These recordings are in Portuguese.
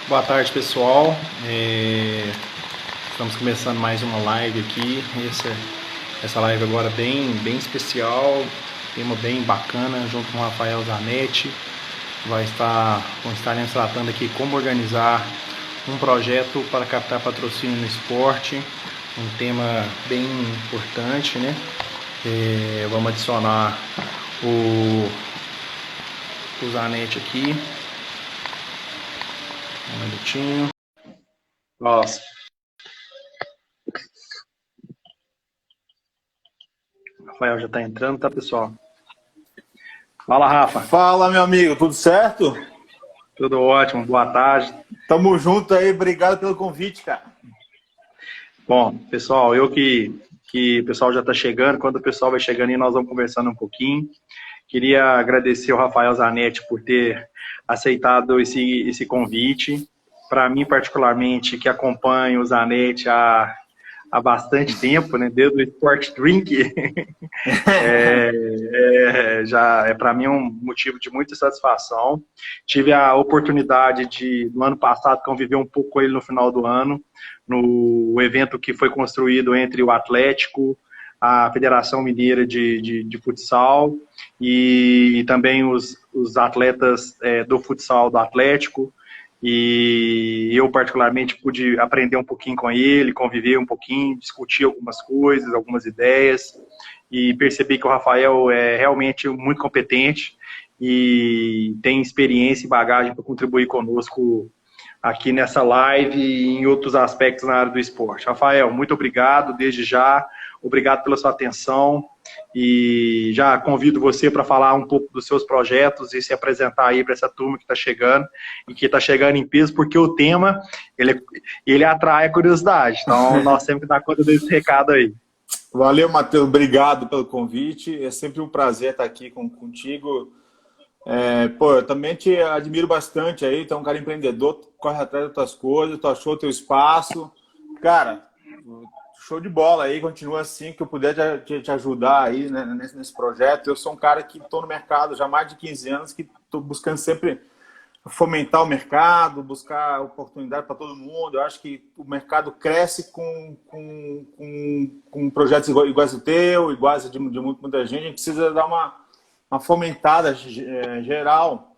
Boa tarde, pessoal. Estamos começando mais uma live aqui. Essa live agora bem especial, tema bem bacana, junto com o Rafael Zanetti. Vamos estar tratando aqui como organizar um projeto para captar patrocínio no esporte, um tema bem importante, né? Vamos adicionar o Zanetti aqui. Um minutinho. Nossa. O Rafael já está entrando, tá, pessoal? Fala, Rafa. Fala, meu amigo, tudo certo? Tudo ótimo, boa tarde. Tamo junto aí, obrigado pelo convite, cara. Bom, pessoal, o pessoal já está chegando, quando o pessoal vai chegando aí, nós vamos conversando um pouquinho. Queria agradecer ao Rafael Zanetti por ter aceitado esse convite. Para mim, particularmente, que acompanho o Zanetti há bastante tempo, né? Desde o Sport Drink, para mim um motivo de muita satisfação. Tive a oportunidade de, no ano passado, conviver um pouco com ele no final do ano, no evento que foi construído entre o Atlético, a Federação Mineira de Futsal e também os atletas do futsal do Atlético. E eu, particularmente, pude aprender um pouquinho com ele, conviver um pouquinho, discutir algumas coisas, algumas ideias, e percebi que o Rafael é realmente muito competente e tem experiência e bagagem para contribuir conosco aqui nessa live e em outros aspectos na área do esporte. Rafael, muito obrigado desde já, obrigado pela sua atenção e já convido você para falar um pouco dos seus projetos e se apresentar aí para essa turma que está chegando e que está chegando em peso, porque o tema, ele atrai a curiosidade, então nós sempre dá conta desse recado aí. Valeu, Matheus, obrigado pelo convite, é sempre um prazer estar aqui contigo. Eu também te admiro bastante aí, tu é um cara empreendedor, corre atrás das tuas coisas, tu achou teu espaço. Cara, show de bola aí, continua assim, que eu puder te ajudar aí, né, nesse projeto. Eu sou um cara que estou no mercado já há mais de 15 anos, que estou buscando sempre fomentar o mercado, buscar oportunidade para todo mundo. Eu acho que o mercado cresce com projetos iguais ao teu, iguais de muita gente. A gente precisa dar uma fomentada geral.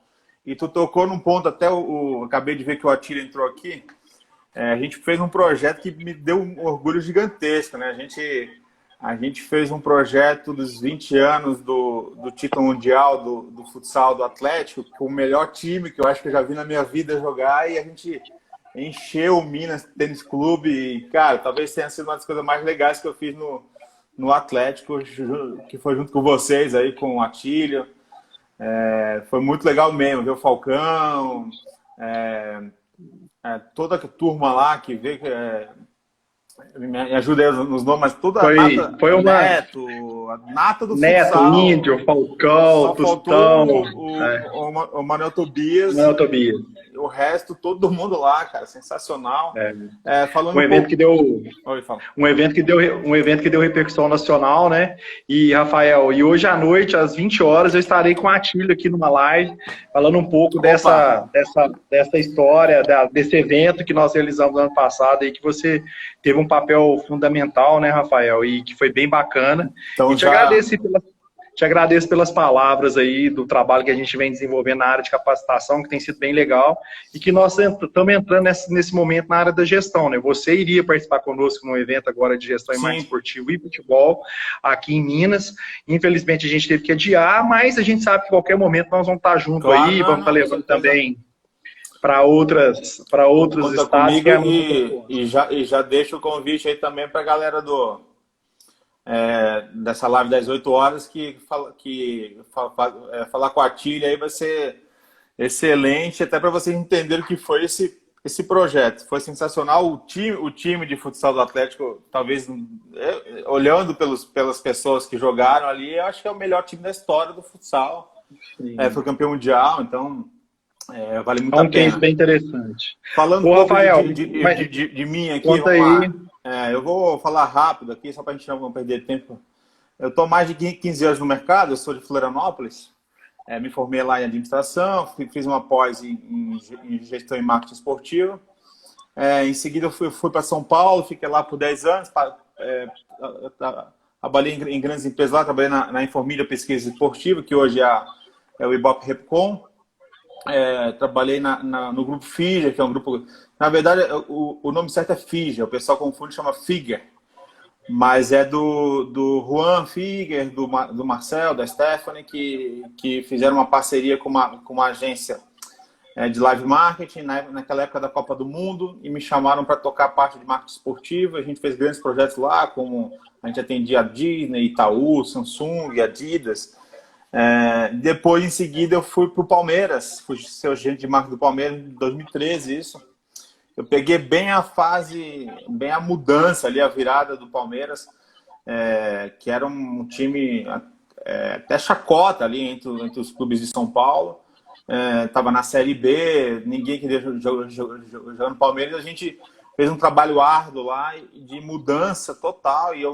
E tu tocou num ponto, até acabei de ver que o Atílio entrou aqui. A gente fez um projeto que me deu um orgulho gigantesco, né? A gente fez um projeto dos 20 anos do título mundial do futsal do Atlético, com o melhor time que eu acho que eu já vi na minha vida jogar, e a gente encheu o Minas Tênis Clube. E, cara, talvez tenha sido uma das coisas mais legais que eu fiz no Atlético, que foi junto com vocês aí, com o Atílio. Foi muito legal mesmo, ver o Falcão, toda a turma lá que vê que me ajuda aí nos nomes, mas toda a nata, Foi uma... a nata do Neto, futsal. Índio, Falcão, Tostão, o Manuel Tobias. O resto, todo mundo lá, cara, sensacional. Falando um evento que deu Oi, fala. um evento que deu repercussão nacional, né? E Rafael, e hoje à noite às 20 horas eu estarei com a Atílio aqui numa live falando um pouco dessa história, desse evento que nós realizamos no ano passado e que você teve um papel fundamental, né, Rafael? E que foi bem bacana. Então, e te agradeço pelas palavras aí do trabalho que a gente vem desenvolvendo na área de capacitação, que tem sido bem legal, e que nós estamos entrando nesse momento na área da gestão, né? Você iria participar conosco num evento agora de gestão em marketing esportivo e futebol aqui em Minas. Infelizmente a gente teve que adiar, mas a gente sabe que em qualquer momento nós vamos estar juntos aí, vamos estar levando também para outros estados. E já deixo o convite aí também para a galera dessa live das 8 horas, falar com a Atília aí vai ser excelente, até para vocês entenderem o que foi esse projeto. Foi sensacional. O time de futsal do Atlético, talvez, olhando pelas pessoas que jogaram ali, eu acho que é o melhor time da história do futsal. Foi campeão mundial, então vale muito a pena. É um case bem interessante. Falando um pouco de mim aqui, conta aí. Eu vou falar rápido aqui, só para a gente não perder tempo. Eu estou mais de 15 anos no mercado, eu sou de Florianópolis. Me formei lá em administração, fiz uma pós em gestão e marketing esportivo. Em seguida, eu fui para São Paulo, fiquei lá por 10 anos. Trabalhei em grandes empresas lá, trabalhei na Informídia Pesquisa Esportiva, que hoje é o Ibope Repcom. Trabalhei no grupo FIGER, que é um grupo... Na verdade, o nome certo é FIGER, o pessoal confunde e chama FIGER. Mas é do Juan Figuer, do Marcel, da Stephanie, que fizeram uma parceria com uma agência de live marketing naquela época da Copa do Mundo e me chamaram para tocar a parte de marketing esportivo. A gente fez grandes projetos lá, como a gente atendia a Disney, Itaú, Samsung, Adidas. Depois, em seguida, eu fui para o Palmeiras, fui ser agente de marketing do Palmeiras em 2013, isso. Eu peguei bem a fase, bem a mudança ali, a virada do Palmeiras, que era um time até chacota ali entre os clubes de São Paulo. Estava na Série B, ninguém queria jogar no Palmeiras. A gente fez um trabalho árduo lá de mudança total. E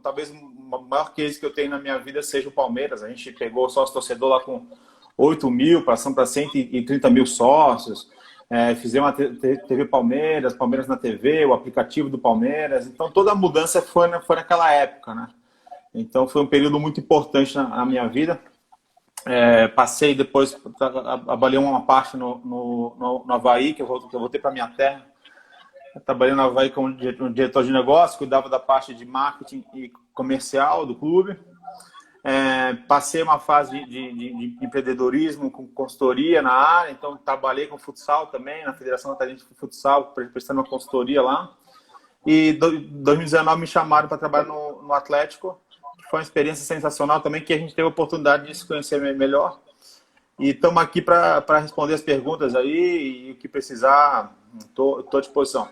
talvez o maior case que eu tenho na minha vida seja o Palmeiras. A gente pegou o sócio-torcedor lá com 8 mil, passando para 130 mil sócios. Fizemos a TV Palmeiras, Palmeiras na TV, o aplicativo do Palmeiras. Então, toda a mudança foi naquela época, né? Então, foi um período muito importante na minha vida. Passei depois, trabalhei uma parte no Avaí, que eu voltei para minha terra. Trabalhei no Avaí como diretor de negócio, cuidava da parte de marketing e comercial do clube. Passei uma fase de empreendedorismo com consultoria na área, então trabalhei com futsal também, na Federação Catarinense de Futsal, prestando uma consultoria lá. E em 2019 me chamaram para trabalhar no Atlético, que foi uma experiência sensacional também, que a gente teve a oportunidade de se conhecer melhor. E estamos aqui para responder as perguntas aí, e o que precisar, estou à disposição.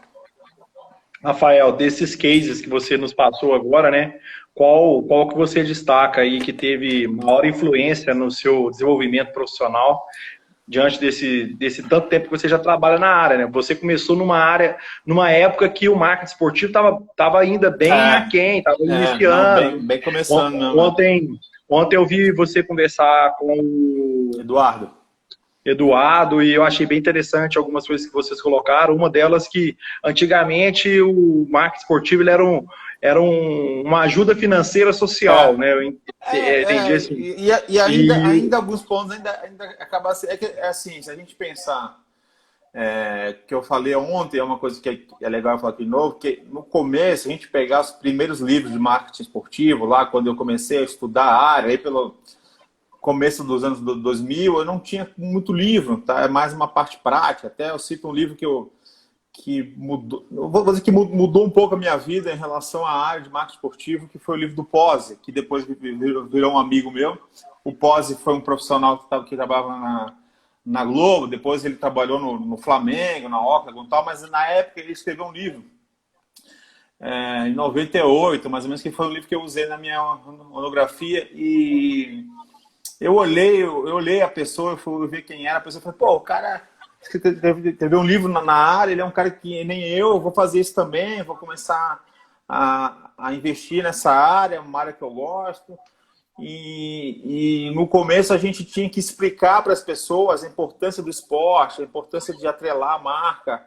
Rafael, desses cases que você nos passou agora, né? Qual que você destaca aí que teve maior influência no seu desenvolvimento profissional diante desse tanto tempo que você já trabalha na área, né? Você começou numa época que o marketing esportivo estava ainda bem aquém, estava iniciando. Bem começando. Ontem eu vi você conversar com o Eduardo, e eu achei bem interessante algumas coisas que vocês colocaram. Uma delas que, antigamente, o marketing esportivo ele era uma ajuda financeira social, né? Eu entendi assim. E ainda alguns pontos ainda acaba sendo... assim, se a gente pensar que eu falei ontem, é uma coisa que é legal falar aqui de novo, que no começo, a gente pegar os primeiros livros de marketing esportivo, lá quando eu comecei a estudar a área, aí pelo começo dos anos 2000, eu não tinha muito livro, tá? É mais uma parte prática. Até eu cito um livro que mudou, vou dizer que mudou um pouco a minha vida em relação à área de marketing esportivo, que foi o livro do Pose, que depois virou um amigo meu. O Pose foi um profissional que trabalhava na Globo, depois ele trabalhou no Flamengo, na Octagon e tal, mas na época ele escreveu um livro, em 98, mais ou menos, que foi um livro que eu usei na minha monografia, e eu olhei a pessoa, eu fui ver quem era, a pessoa falou, pô, o cara teve um livro na área, ele é um cara que nem eu vou fazer isso também, vou começar a investir nessa área, uma área que eu gosto. E no começo a gente tinha que explicar para as pessoas a importância do esporte, a importância de atrelar a marca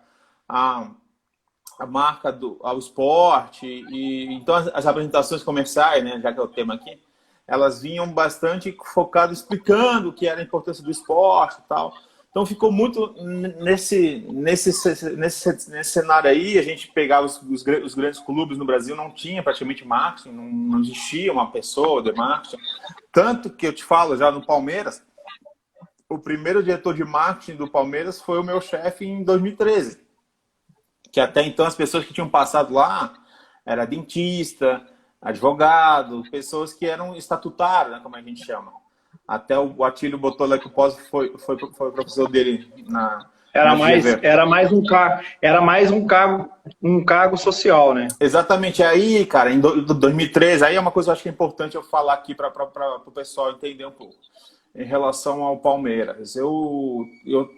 ao esporte. E então as apresentações comerciais, né, já que é o tema aqui, elas vinham bastante focadas explicando o que era a importância do esporte e tal. Então ficou muito nesse cenário aí. A gente pegava os grandes clubes no Brasil, não tinha praticamente marketing, não existia uma pessoa de marketing. Tanto que eu te falo, já no Palmeiras, o primeiro diretor de marketing do Palmeiras foi o meu chefe em 2013. Que até então as pessoas que tinham passado lá era dentista, advogado, pessoas que eram estatutários, né, como a gente chama. Até o Atílio botou lá que o Pós foi professor dele era mais um cargo social, né? Exatamente. Aí, cara, em 2013, aí é uma coisa que eu acho que é importante eu falar aqui para o pessoal entender um pouco. Em relação ao Palmeiras, eu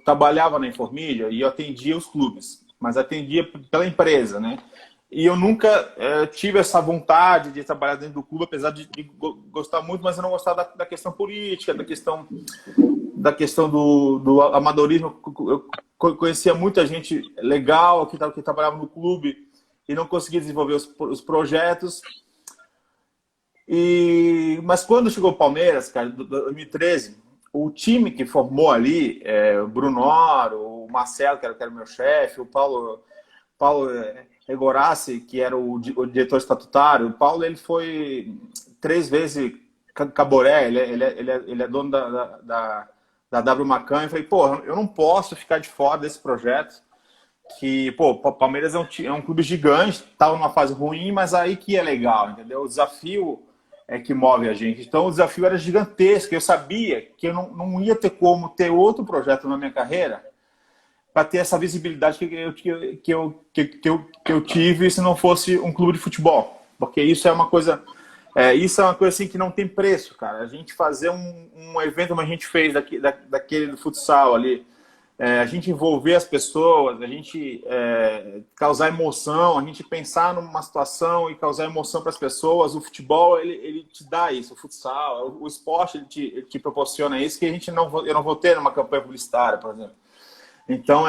trabalhava na Informídia e eu atendia os clubes, mas atendia pela empresa, né? E eu nunca tive essa vontade de trabalhar dentro do clube, apesar de gostar muito, mas eu não gostava da questão política, da questão do amadorismo. Eu conhecia muita gente legal que trabalhava no clube e não conseguia desenvolver os projetos. Mas quando chegou o Palmeiras, cara, em 2013, o time que formou ali, o Brunoro, o Marcelo, que era o meu chefe, o Paulo Egorassi, que era o diretor estatutário. O Paulo, ele foi 3 vezes caboré, ele é dono da W Macan. Eu falei, pô, eu não posso ficar de fora desse projeto, que, pô, o Palmeiras é um clube gigante, estava numa fase ruim, mas aí que é legal, entendeu? O desafio é que move a gente. Então, o desafio era gigantesco. Eu sabia que eu não ia ter como ter outro projeto na minha carreira para ter essa visibilidade que eu tive se não fosse um clube de futebol. Porque isso é uma coisa assim que não tem preço, cara. A gente fazer um evento como a gente fez daquele do futsal ali, a gente envolver as pessoas, a gente causar emoção, a gente pensar numa situação e causar emoção para as pessoas. O futebol, ele te dá isso, o futsal, o esporte, ele te proporciona isso, que eu não vou ter numa campanha publicitária, por exemplo. Então,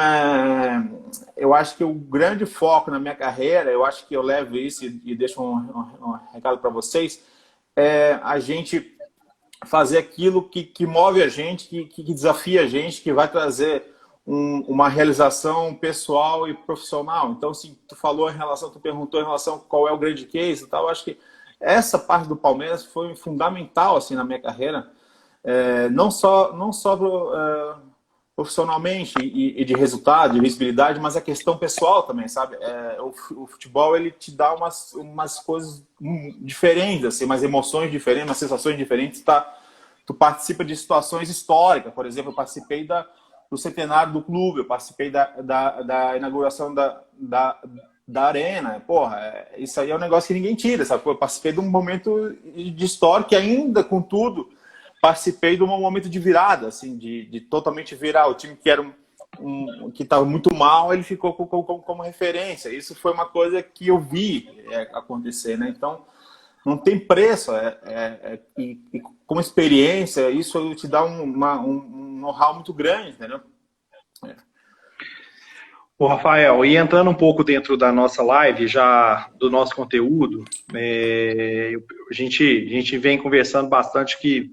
eu acho que o grande foco na minha carreira, eu acho que eu levo isso e deixo um recado para vocês, é a gente fazer aquilo que move a gente, que desafia a gente, que vai trazer uma realização pessoal e profissional. Então, assim, tu perguntou em relação a qual é o grande case e tal, eu acho que essa parte do Palmeiras foi fundamental assim, na minha carreira, não só profissionalmente e de resultado, de visibilidade, mas a questão pessoal também, sabe? O futebol, ele te dá umas coisas diferentes, assim, umas emoções diferentes, umas sensações diferentes. Tu participa de situações históricas. Por exemplo, eu participei do centenário do clube, eu participei da inauguração da arena. Porra, isso aí é um negócio que ninguém tira, sabe? Eu participei de um momento de história que ainda, contudo, participei de um momento de virada, assim, de totalmente virar. O time que era que estava muito mal, ele ficou como referência. Isso foi uma coisa que eu vi acontecer, né? Então, não tem preço. E como experiência, isso te dá um know-how muito grande, entendeu? Ô, Rafael, e entrando um pouco dentro da nossa live, já do nosso conteúdo, a gente vem conversando bastante que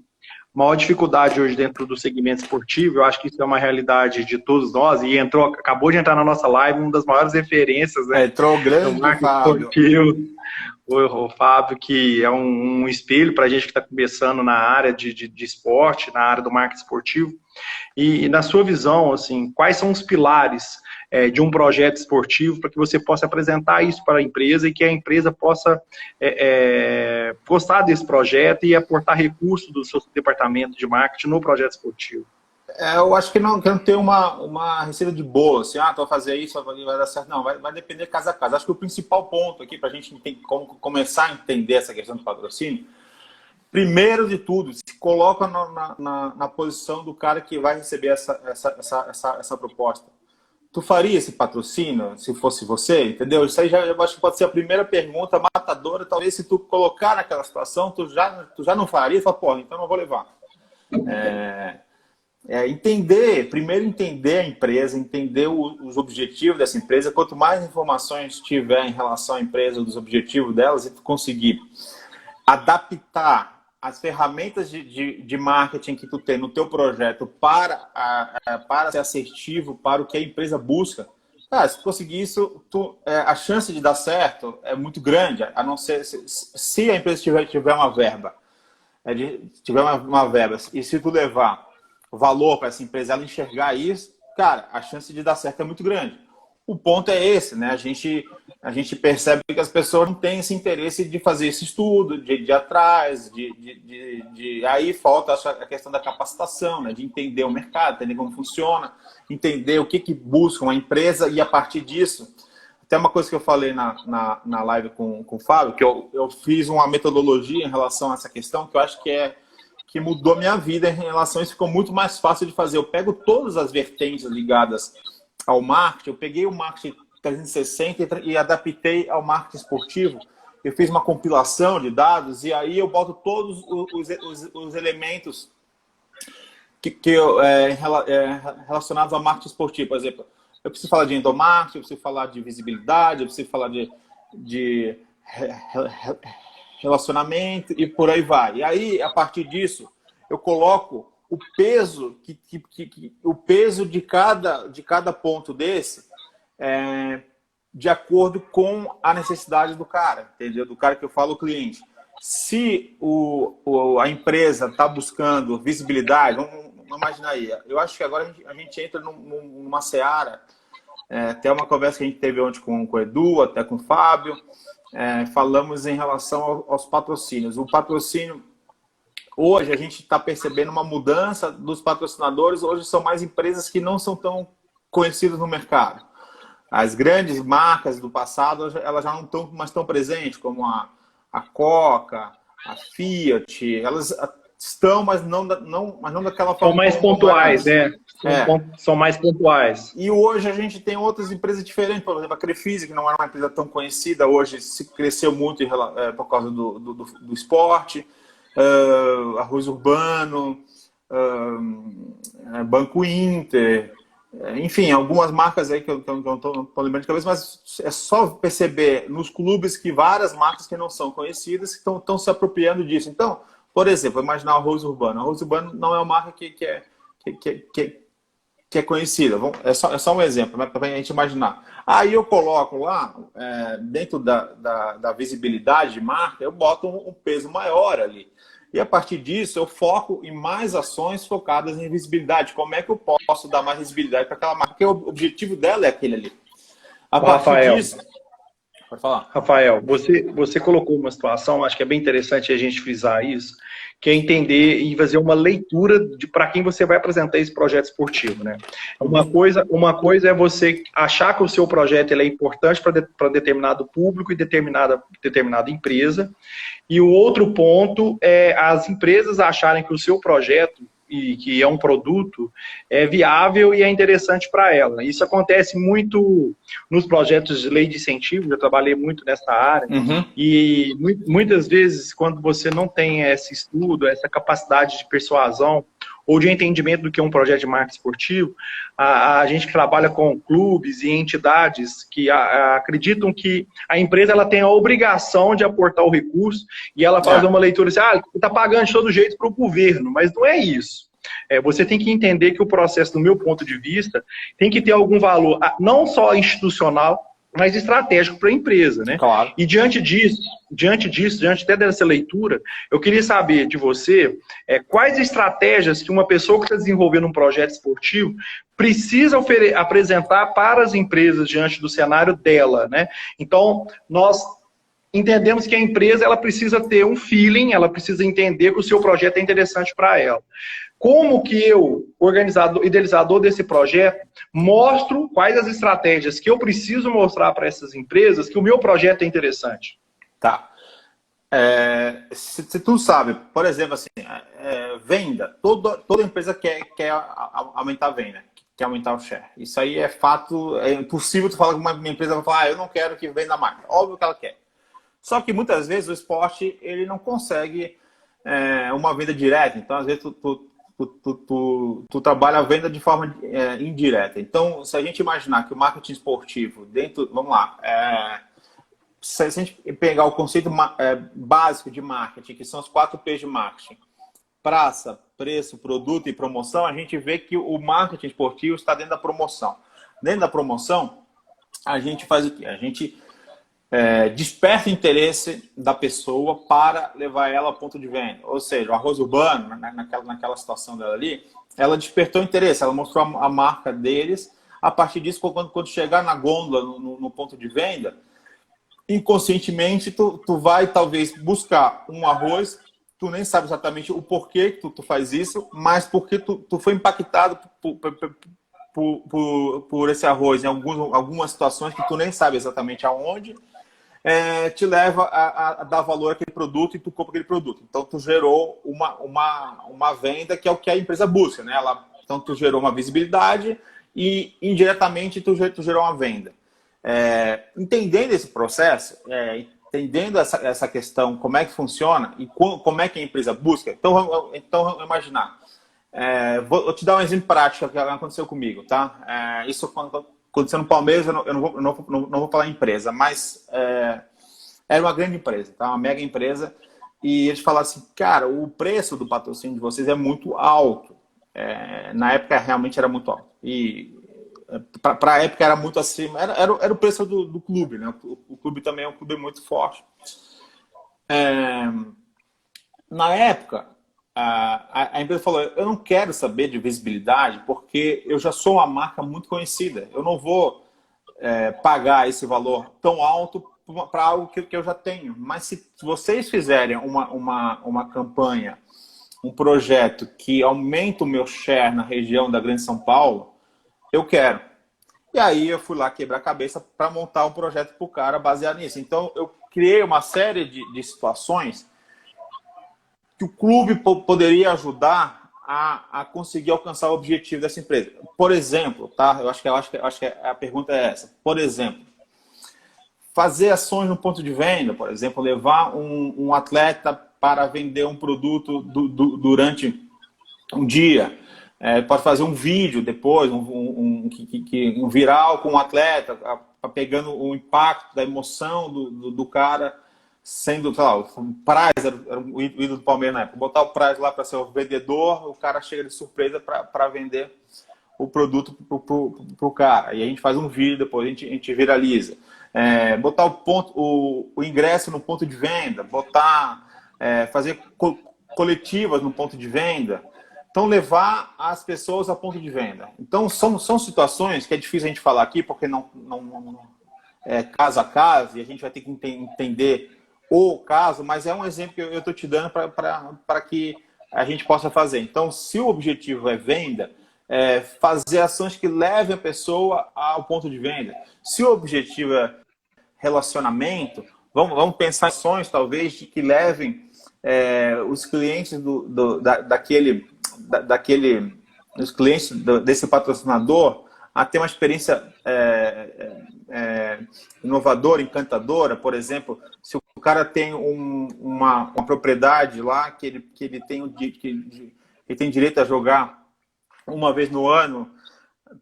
a maior dificuldade hoje dentro do segmento esportivo, eu acho que isso é uma realidade de todos nós, e acabou de entrar na nossa live uma das maiores referências, né? Entrou grande, Fábio. O Fábio, que é um espelho para a gente que está começando na área de esporte, na área do marketing esportivo. E na sua visão, assim, quais são os pilares de um projeto esportivo para que você possa apresentar isso para a empresa e que a empresa possa gostar desse projeto e aportar recursos do seu departamento de marketing no projeto esportivo? Eu acho que não tem uma receita de bolo, assim, tu vai fazer isso, vai dar certo. Não, vai depender casa a casa. Acho que o principal ponto aqui para a gente começar a entender essa questão do patrocínio, primeiro de tudo, se coloca na posição do cara que vai receber essa proposta. Tu faria esse patrocínio se fosse você, entendeu? Isso aí eu acho que pode ser a primeira pergunta matadora. Talvez se tu colocar naquela situação, tu já não faria, fala, pô, então não vou levar. Primeiro entender a empresa, entender os objetivos dessa empresa. Quanto mais informações tiver em relação à empresa, dos objetivos delas, e tu conseguir adaptar as ferramentas de marketing que tu tem no teu projeto para ser assertivo para o que a empresa busca, se tu conseguir isso, a chance de dar certo é muito grande, a não ser se a empresa tiver uma verba. Uma verba, e se tu levar valor para essa empresa, ela enxergar isso, cara, a chance de dar certo é muito grande. O ponto é esse, né? A gente percebe que as pessoas não têm esse interesse de fazer esse estudo, de ir atrás, aí falta a questão da capacitação, né? De entender o mercado, entender como funciona, entender o que busca uma empresa e a partir disso, até uma coisa que eu falei na live com o Fábio, que eu fiz uma metodologia em relação a essa questão, que eu acho que mudou minha vida em relação a isso, ficou muito mais fácil de fazer. Eu pego todas as vertentes ligadas ao marketing, eu peguei o marketing 360 e adaptei ao marketing esportivo. Eu fiz uma compilação de dados e aí eu boto todos os elementos relacionados ao marketing esportivo. Por exemplo, eu preciso falar de endomarketing, eu preciso falar de visibilidade, eu preciso falar de relacionamento e por aí vai. E aí, a partir disso, eu coloco o peso, o peso de cada ponto desse de acordo com a necessidade do cara, entendeu? Do cara que eu falo, o cliente. Se a empresa está buscando visibilidade, vamos imaginar aí, eu acho que agora a gente entra numa seara, até uma conversa que a gente teve ontem com o Edu, até com o Fábio, falamos em relação aos patrocínios. O patrocínio, hoje a gente está percebendo uma mudança dos patrocinadores, hoje são mais empresas que não são tão conhecidas no mercado. As grandes marcas do passado, elas já não estão mais tão presentes, como a Coca, a Fiat, elas estão, mas não daquela forma. São mais pontuais, né? São mais pontuais. E hoje a gente tem outras empresas diferentes, por exemplo, a Crefisa, que não era uma empresa tão conhecida, hoje se cresceu muito por causa do esporte, Arroz Urbano, Banco Inter, enfim, algumas marcas aí que eu não estou lembrando de cabeça, mas é só perceber nos clubes que várias marcas que não são conhecidas estão se apropriando disso. Então, por exemplo, imaginar o Arroz Urbano. O Arroz Urbano não é uma marca que é conhecida. É só um exemplo, para a gente imaginar. Aí eu coloco lá, dentro da visibilidade de marca, eu boto um peso maior ali. E a partir disso, eu foco em mais ações focadas em visibilidade. Como é que eu posso dar mais visibilidade para aquela marca? Porque o objetivo dela é aquele ali. A partir disso... Pode falar. Rafael, você colocou uma situação, acho que é bem interessante a gente frisar isso, que é entender e fazer uma leitura para quem você vai apresentar esse projeto esportivo, né? Uma coisa é você achar que o seu projeto ele é importante para determinado público e determinada empresa, e o outro ponto é as empresas acharem que o seu projeto e que é um produto é viável e é interessante para ela. Isso acontece muito nos projetos de lei de incentivo, eu trabalhei muito nessa área, e muitas vezes, quando você não tem esse estudo, essa capacidade de persuasão ou de entendimento do que é um projeto de marketing esportivo, a gente que trabalha com clubes e entidades que acreditam que a empresa ela tem a obrigação de aportar o recurso e ela faz uma leitura assim, está pagando de todo jeito para o governo, mas não é isso. Você tem que entender que o processo, do meu ponto de vista, tem que ter algum valor, não só institucional, mas estratégico para a empresa, né? Claro. E diante até dessa leitura, eu queria saber de você quais estratégias que uma pessoa que está desenvolvendo um projeto esportivo precisa apresentar para as empresas diante do cenário dela, né? Então, nós entendemos que a empresa ela precisa ter um feeling, ela precisa entender que o seu projeto é interessante para ela. Como que eu, idealizador desse projeto, mostro quais as estratégias que eu preciso mostrar para essas empresas que o meu projeto é interessante? Tá. Se tu sabe, por exemplo, assim, venda, toda empresa quer aumentar a venda, quer aumentar o share. Isso aí é fato, é impossível tu falar com uma empresa vai falar, eu não quero que venda mais. Óbvio que ela quer. Só que muitas vezes o esporte ele não consegue uma venda direta. Então, às vezes, tu trabalha a venda de forma indireta. Então, se a gente imaginar que o marketing esportivo, vamos lá, se a gente pegar o conceito básico de marketing, que são os 4 P's de marketing, praça, preço, produto e promoção, a gente vê que o marketing esportivo está dentro da promoção. Dentro da promoção, a gente faz o quê? A gente desperta o interesse da pessoa para levar ela ao ponto de venda. Ou seja, o Arroz Urbano, naquela situação dela ali, ela despertou interesse, ela mostrou a marca deles. A partir disso, quando chegar na gôndola, no ponto de venda, inconscientemente, tu vai talvez buscar um arroz, tu nem sabe exatamente o porquê que tu faz isso, mas porque tu foi impactado por esse arroz em algumas situações que tu nem sabe exatamente aonde, te leva a dar valor àquele produto e tu compra aquele produto. Então, tu gerou uma venda que é o que a empresa busca, né? Então, tu gerou uma visibilidade e, indiretamente, tu gerou uma venda. Entendendo esse processo, entendendo essa questão, como é que funciona e como é que a empresa busca. Então vamos imaginar. Vou te dar um exemplo prático que aconteceu comigo, tá? Isso aconteceu no Palmeiras, eu não vou falar empresa, mas era uma grande empresa, tá? Uma mega empresa. E eles falaram assim, cara, o preço do patrocínio de vocês é muito alto. Na época realmente era muito alto. E para a época era muito acima. Era o preço do clube, né? O clube também é um clube muito forte. Na época, a empresa falou, eu não quero saber de visibilidade porque eu já sou uma marca muito conhecida. Eu não vou pagar esse valor tão alto para algo que eu já tenho. Mas se vocês fizerem uma campanha, um projeto que aumenta o meu share na região da Grande São Paulo, eu quero. E aí eu fui lá quebrar a cabeça para montar um projeto para o cara baseado nisso. Então eu criei uma série de situações que o clube poderia ajudar a conseguir alcançar o objetivo dessa empresa. Por exemplo, tá? Eu acho que a pergunta é essa. Por exemplo, fazer ações no ponto de venda, por exemplo, levar um atleta para vender um produto durante um dia. Pode fazer um vídeo depois, um viral com um atleta, pegando o impacto da emoção do cara, sendo, sei lá, o Praz era o ídolo do Palmeiras na época. Botar o Praz lá para ser o vendedor, o cara chega de surpresa para vender o produto para o cara. E a gente faz um vídeo, depois a gente viraliza. Botar o ingresso no ponto de venda, fazer coletivas no ponto de venda. Então, levar as pessoas a ponto de venda. Então, são situações que é difícil a gente falar aqui, porque não é caso a caso, e a gente vai ter que entender o caso, mas é um exemplo que eu estou te dando para que a gente possa fazer. Então, se o objetivo é venda, fazer ações que levem a pessoa ao ponto de venda. Se o objetivo é relacionamento, vamos pensar em ações, talvez, que levem os clientes os clientes desse patrocinador a ter uma experiência inovadora, encantadora. Por exemplo, se o cara tem uma propriedade lá que ele tem direito a jogar uma vez no ano,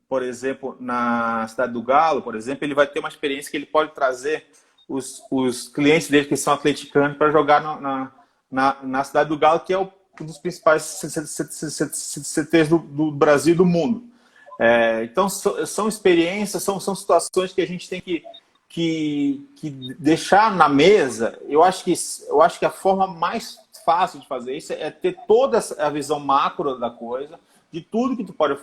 por exemplo, na Cidade do Galo, por exemplo, ele vai ter uma experiência que ele pode trazer os clientes dele que são atleticanos para jogar na Cidade do Galo, que é um dos principais CTs do Brasil e do mundo. Então, são experiências, são situações que a gente tem que deixar na mesa. Eu acho que a forma mais fácil de fazer isso é ter toda a visão macro da coisa, de tudo que tu pode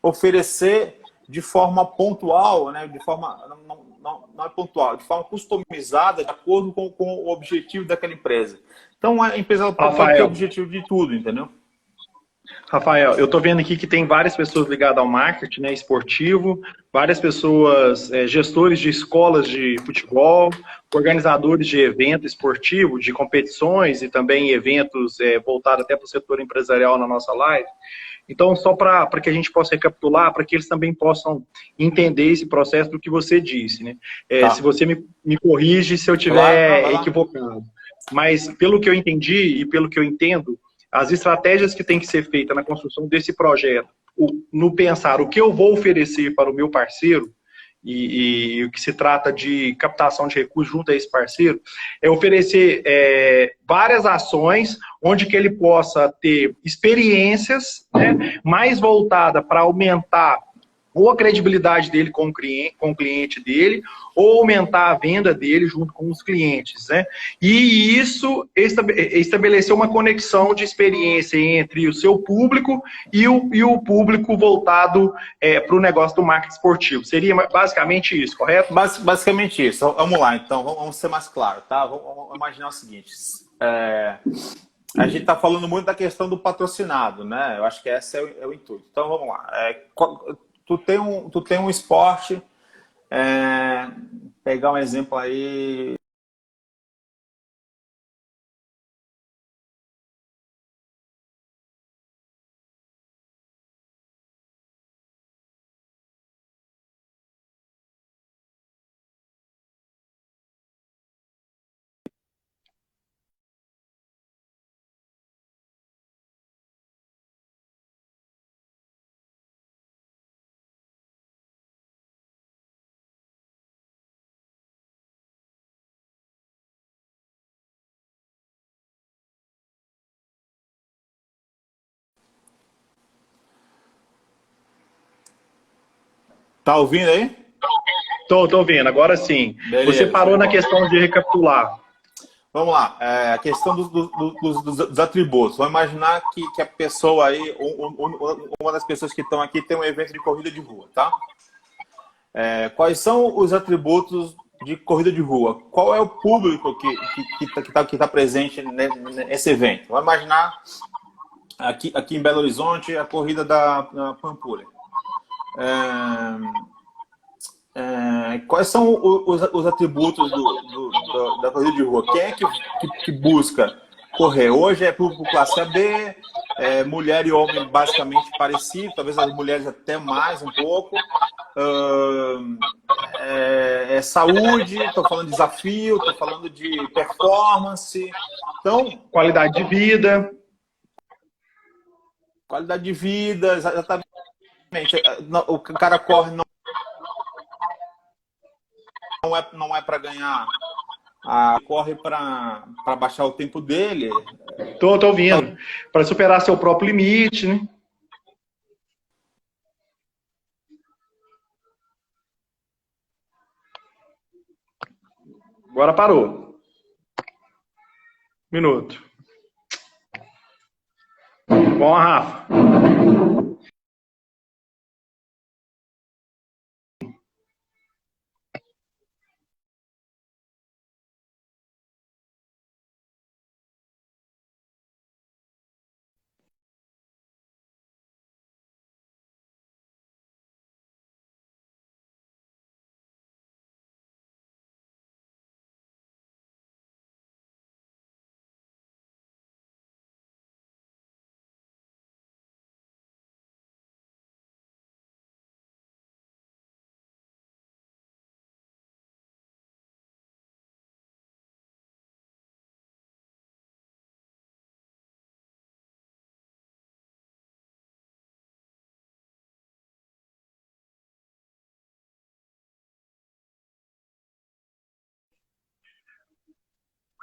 oferecer de forma pontual, né? De forma não é pontual, de forma customizada, de acordo com o objetivo daquela empresa. Então a empresa pode ter objetivo de tudo, entendeu? Rafael, eu estou vendo aqui que tem várias pessoas ligadas ao marketing, né, esportivo, várias pessoas, gestores de escolas de futebol, organizadores de evento esportivo, de competições e também eventos voltados até para o setor empresarial na nossa live. Então, só para que a gente possa recapitular, para que eles também possam entender esse processo do que você disse, né? Tá. Se você me corrige se eu estiver equivocado. Mas, pelo que eu entendi e pelo que eu entendo, as estratégias que têm que ser feitas na construção desse projeto, no pensar o que eu vou oferecer para o meu parceiro, e o que se trata de captação de recursos junto a esse parceiro, é oferecer várias ações onde que ele possa ter experiências, né, mais voltada para aumentar ou a credibilidade dele com o cliente dele, ou aumentar a venda dele junto com os clientes, né? E isso estabeleceu uma conexão de experiência entre o seu público e o público voltado para o negócio do marketing esportivo. Seria basicamente isso, correto? Basicamente isso. Vamos lá, então. Vamos ser mais claro, tá? Vamos imaginar o seguinte. A gente está falando muito da questão do patrocinado, né? Eu acho que esse é o intuito. Então, vamos lá. Tu tem um esporte, pegar um exemplo aí, Tá ouvindo aí? Tô ouvindo, agora sim. Beleza, Você parou na questão de recapitular. Vamos lá, a questão dos atributos. Vamos imaginar que a pessoa aí, uma das pessoas que estão aqui tem um evento de corrida de rua, tá? Quais são os atributos de corrida de rua? Qual é o público que tá presente nesse evento? Vamos imaginar aqui em Belo Horizonte a corrida da Pampulha. Quais são os atributos da corrida de rua? Quem é que busca correr? Hoje é público classe AB, mulher e homem basicamente parecido, talvez as mulheres até mais um pouco. Saúde, estou falando de desafio, estou falando de performance. Então, Qualidade de vida. Qualidade de vida, exatamente. O cara corre não é para ganhar, corre para baixar o tempo dele. Tô ouvindo. Para superar seu próprio limite, né? Agora parou. Minuto. Bom, Rafa.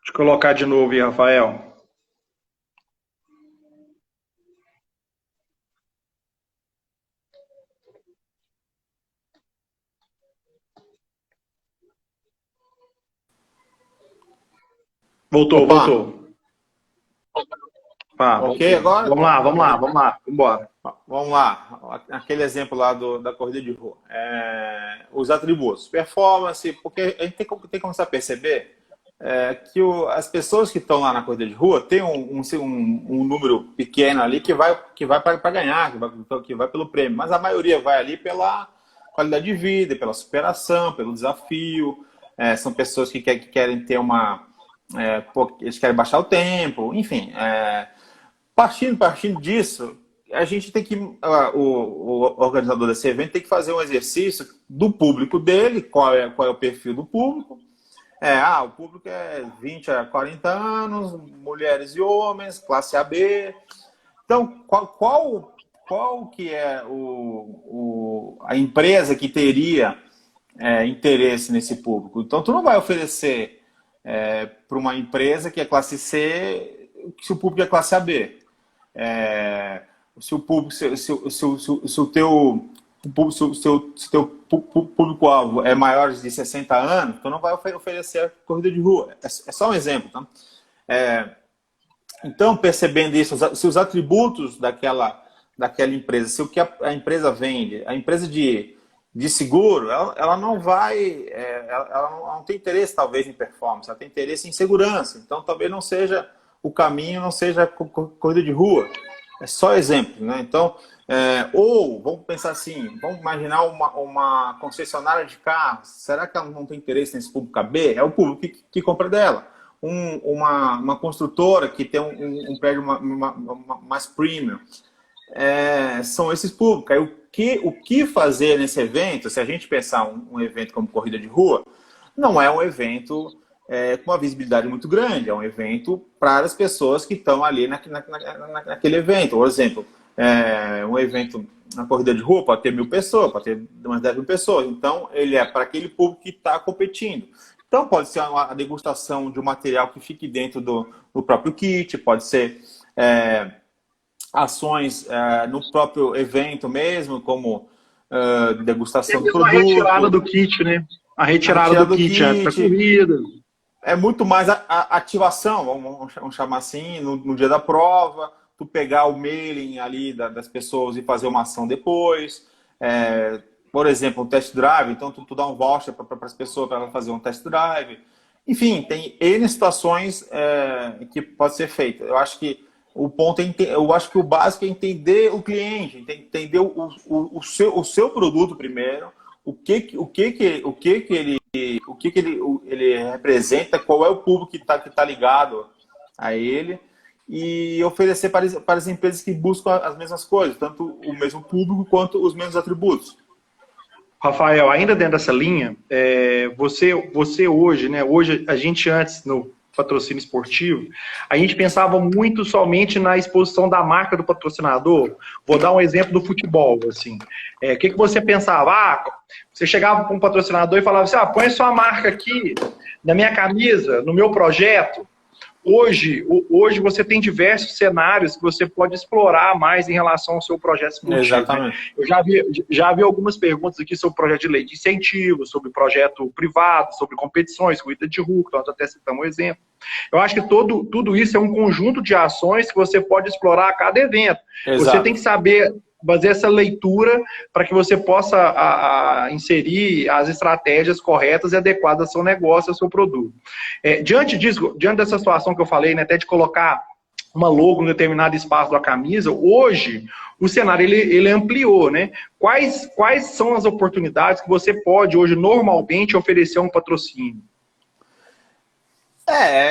Deixa eu colocar de novo aí, Rafael. Voltou. Ok, agora? Vamos lá. Vambora. Vamos lá. Aquele exemplo lá da corrida de rua. Os atributos. Performance, porque a gente tem que começar a perceber que as pessoas que estão lá na corrida de rua tem um número pequeno ali que vai para ganhar, que vai pelo prêmio. Mas a maioria vai ali pela qualidade de vida, pela superação, pelo desafio. São pessoas que querem ter eles querem baixar o tempo, enfim. Partindo disso, a gente tem que, o organizador desse evento tem que fazer um exercício do público dele, qual é o perfil do público. O público é 20 a 40 anos, mulheres e homens, classe AB. Então, qual que é a empresa que teria interesse nesse público? Então, tu não vai oferecer para uma empresa que é classe C se o público é classe AB. Se o teu público-alvo é maior de 60 anos, tu não vai oferecer a corrida de rua. É só um exemplo. Tá? Então, percebendo isso, se os atributos daquela empresa, se o que a empresa vende, a empresa de seguro, ela não vai, ela não tem interesse talvez em performance, ela tem interesse em segurança. Então, talvez não seja o caminho, não seja a corrida de rua. É só exemplo, né? Então, ou vamos pensar assim, vamos imaginar uma concessionária de carros. Será que ela não tem interesse nesse público AB? É o público que compra dela. Uma construtora que tem um prédio mais premium. São esses públicos. Aí, o que fazer nesse evento, se a gente pensar um evento como corrida de rua, não é um evento com uma visibilidade muito grande, é um evento para as pessoas que estão ali naquele evento. Por exemplo, um evento na corrida de rua pode ter 1.000 pessoas, pode ter umas 10.000 pessoas. Então, ele é para aquele público que está competindo. Então, pode ser a degustação de um material que fique dentro do próprio kit, pode ser ações no próprio evento mesmo, como degustação do mesmo a retirada produto. do kit, né? A retirada do kit antes da corrida. É muito mais a ativação, vamos chamar assim, no dia da prova, tu pegar o mailing ali das pessoas e fazer uma ação depois. Por exemplo, um test drive, então tu dá um voucher para as pessoas para fazer um test drive. Enfim, tem N situações que pode ser feita. Eu acho que o ponto eu acho que o básico é entender o cliente, entender o seu produto primeiro, o que ele representa, qual é o público que tá ligado a ele, e oferecer para as empresas que buscam as mesmas coisas, tanto o mesmo público quanto os mesmos atributos. Rafael, ainda dentro dessa linha, você hoje, né? Hoje a gente antes no patrocínio esportivo, a gente pensava muito somente na exposição da marca do patrocinador. Vou dar um exemplo do futebol, assim. O que você pensava? Você chegava para um patrocinador e falava assim, põe sua marca aqui na minha camisa, no meu projeto. Hoje você tem diversos cenários que você pode explorar mais em relação ao seu projeto esportivo. Exatamente. Né? Eu já vi algumas perguntas aqui sobre projeto de lei de incentivo, sobre projeto privado, sobre competições, corrida de rua, nós até citamos um exemplo. Eu acho que tudo isso é um conjunto de ações que você pode explorar a cada evento. Exato. Você tem que saber fazer essa leitura para que você possa inserir as estratégias corretas e adequadas ao seu negócio, ao seu produto. Diante dessa situação que eu falei, né, até de colocar uma logo em determinado espaço da camisa, hoje o cenário ele ampliou, né? Quais são as oportunidades que você pode hoje normalmente oferecer a um patrocínio?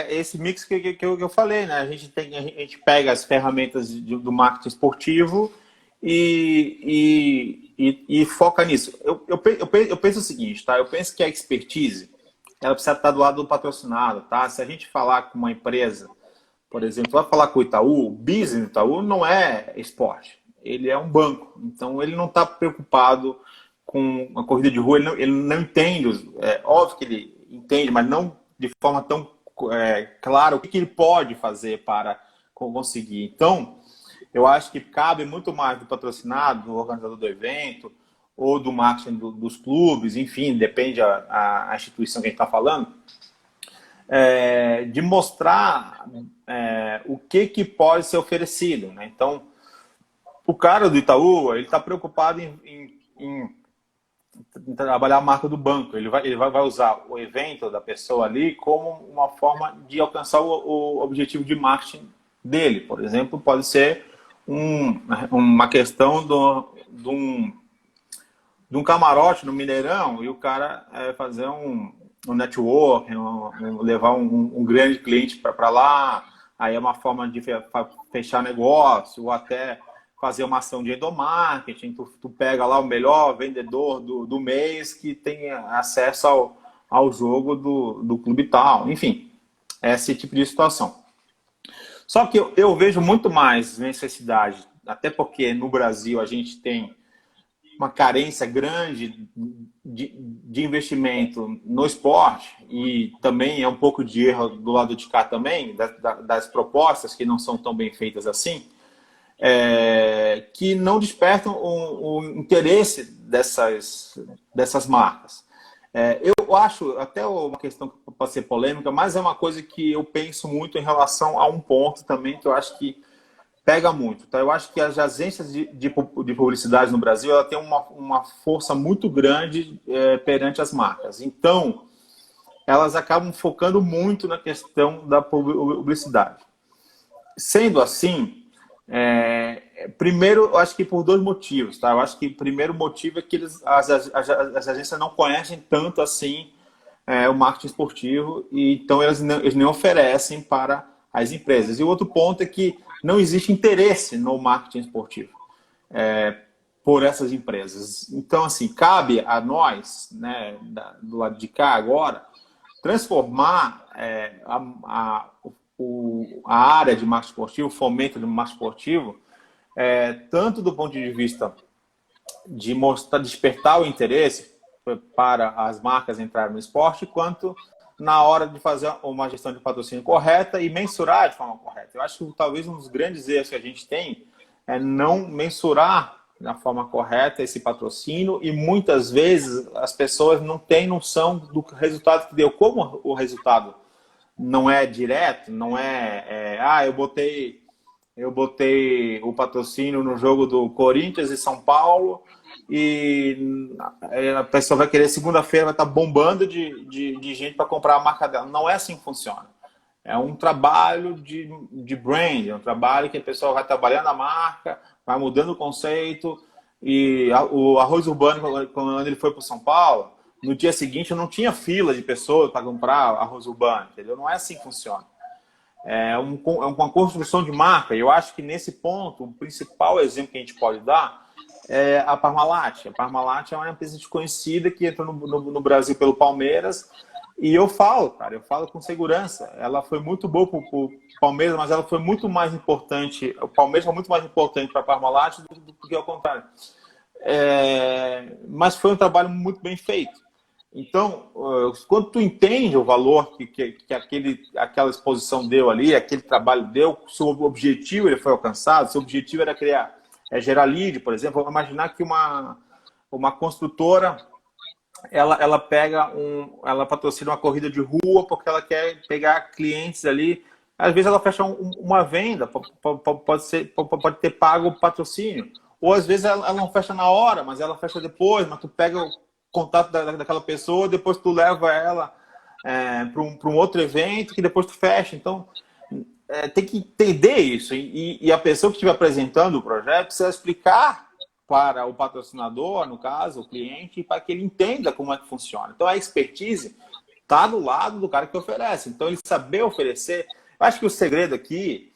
Esse mix que eu falei, né? A gente pega as ferramentas do marketing esportivo e foca nisso. Eu penso o seguinte, tá? Eu penso que a expertise, ela precisa estar do lado do patrocinado, tá? Se a gente falar com uma empresa, por exemplo, vai falar com o Itaú, o business do Itaú não é esporte, ele é um banco. Então, ele não está preocupado com a corrida de rua, ele não entende, óbvio que ele entende, mas não de forma tão clara o que ele pode fazer para conseguir. Então, eu acho que cabe muito mais do patrocinado, do organizador do evento, ou do marketing dos clubes, enfim, depende a instituição que a gente está falando, de mostrar o que pode ser oferecido. Né? Então, o cara do Itaú, ele está preocupado em trabalhar a marca do banco. Ele vai usar o evento da pessoa ali como uma forma de alcançar o objetivo de marketing dele. Por exemplo, pode ser uma questão de um camarote no Mineirão e o cara fazer um network, levar um grande cliente para lá, aí é uma forma de fechar negócio, ou até fazer uma ação de endomarketing, tu pega lá o melhor vendedor do mês que tem acesso ao jogo do clube tal, enfim, esse tipo de situação. Só que eu vejo muito mais necessidade, até porque no Brasil a gente tem uma carência grande de investimento no esporte e também é um pouco de erro do lado de cá também, das propostas que não são tão bem feitas assim, que não despertam o interesse dessas marcas. Eu acho, até uma questão que pode ser polêmica, mas é uma coisa que eu penso muito em relação a um ponto também que eu acho que pega muito. Tá? Eu acho que as agências de publicidade no Brasil ela tem uma força muito grande perante as marcas. Então, elas acabam focando muito na questão da publicidade. Sendo assim, primeiro, eu acho que por dois motivos. Tá? Eu acho que o primeiro motivo é que as agências não conhecem tanto assim o marketing esportivo, e então eles nem oferecem para as empresas. E o outro ponto é que não existe interesse no marketing esportivo por essas empresas. Então, assim, cabe a nós, né, do lado de cá agora, transformar a área de marketing esportivo, o fomento do marketing esportivo, tanto do ponto de vista de despertar o interesse para as marcas entrarem no esporte, quanto na hora de fazer uma gestão de patrocínio correta e mensurar de forma correta. Eu acho que talvez um dos grandes erros que a gente tem é não mensurar na forma correta esse patrocínio e muitas vezes as pessoas não têm noção do resultado que deu. Como o resultado não é direto, não eu botei o patrocínio no jogo do Corinthians e São Paulo e a pessoa vai querer, segunda-feira vai estar bombando de gente para comprar a marca dela. Não é assim que funciona. É um trabalho de brand, é um trabalho que a pessoa vai trabalhando a marca, vai mudando o conceito. E o Arroz Urbano, quando ele foi para São Paulo, no dia seguinte não tinha fila de pessoas para comprar Arroz Urbano, entendeu? Não é assim que funciona. É uma construção de marca. E eu acho que nesse ponto, o principal exemplo que a gente pode dar é a Parmalat. A Parmalat é uma empresa desconhecida que entrou no Brasil pelo Palmeiras. E eu falo, cara, eu falo com segurança. Ela foi muito boa para o Palmeiras, mas ela foi muito mais importante. O Palmeiras foi muito mais importante para a Parmalat do que ao contrário. Mas foi um trabalho muito bem feito. Então, quando tu entende o valor que aquela exposição deu ali, aquele trabalho deu, seu objetivo ele foi alcançado, seu objetivo era gerar lead, por exemplo. Vamos imaginar que uma construtora ela patrocina uma corrida de rua porque ela quer pegar clientes ali. Às vezes ela fecha uma venda, pode ter pago o patrocínio. Ou às vezes ela não fecha na hora, mas ela fecha depois, mas tu pega o contato daquela pessoa, depois tu leva ela para um outro evento que depois tu fecha. Então, tem que entender isso. E a pessoa que estiver apresentando o projeto precisa explicar para o patrocinador, no caso, o cliente, para que ele entenda como é que funciona. Então, a expertise está do lado do cara que oferece. Então, ele saber oferecer... Eu acho que o segredo aqui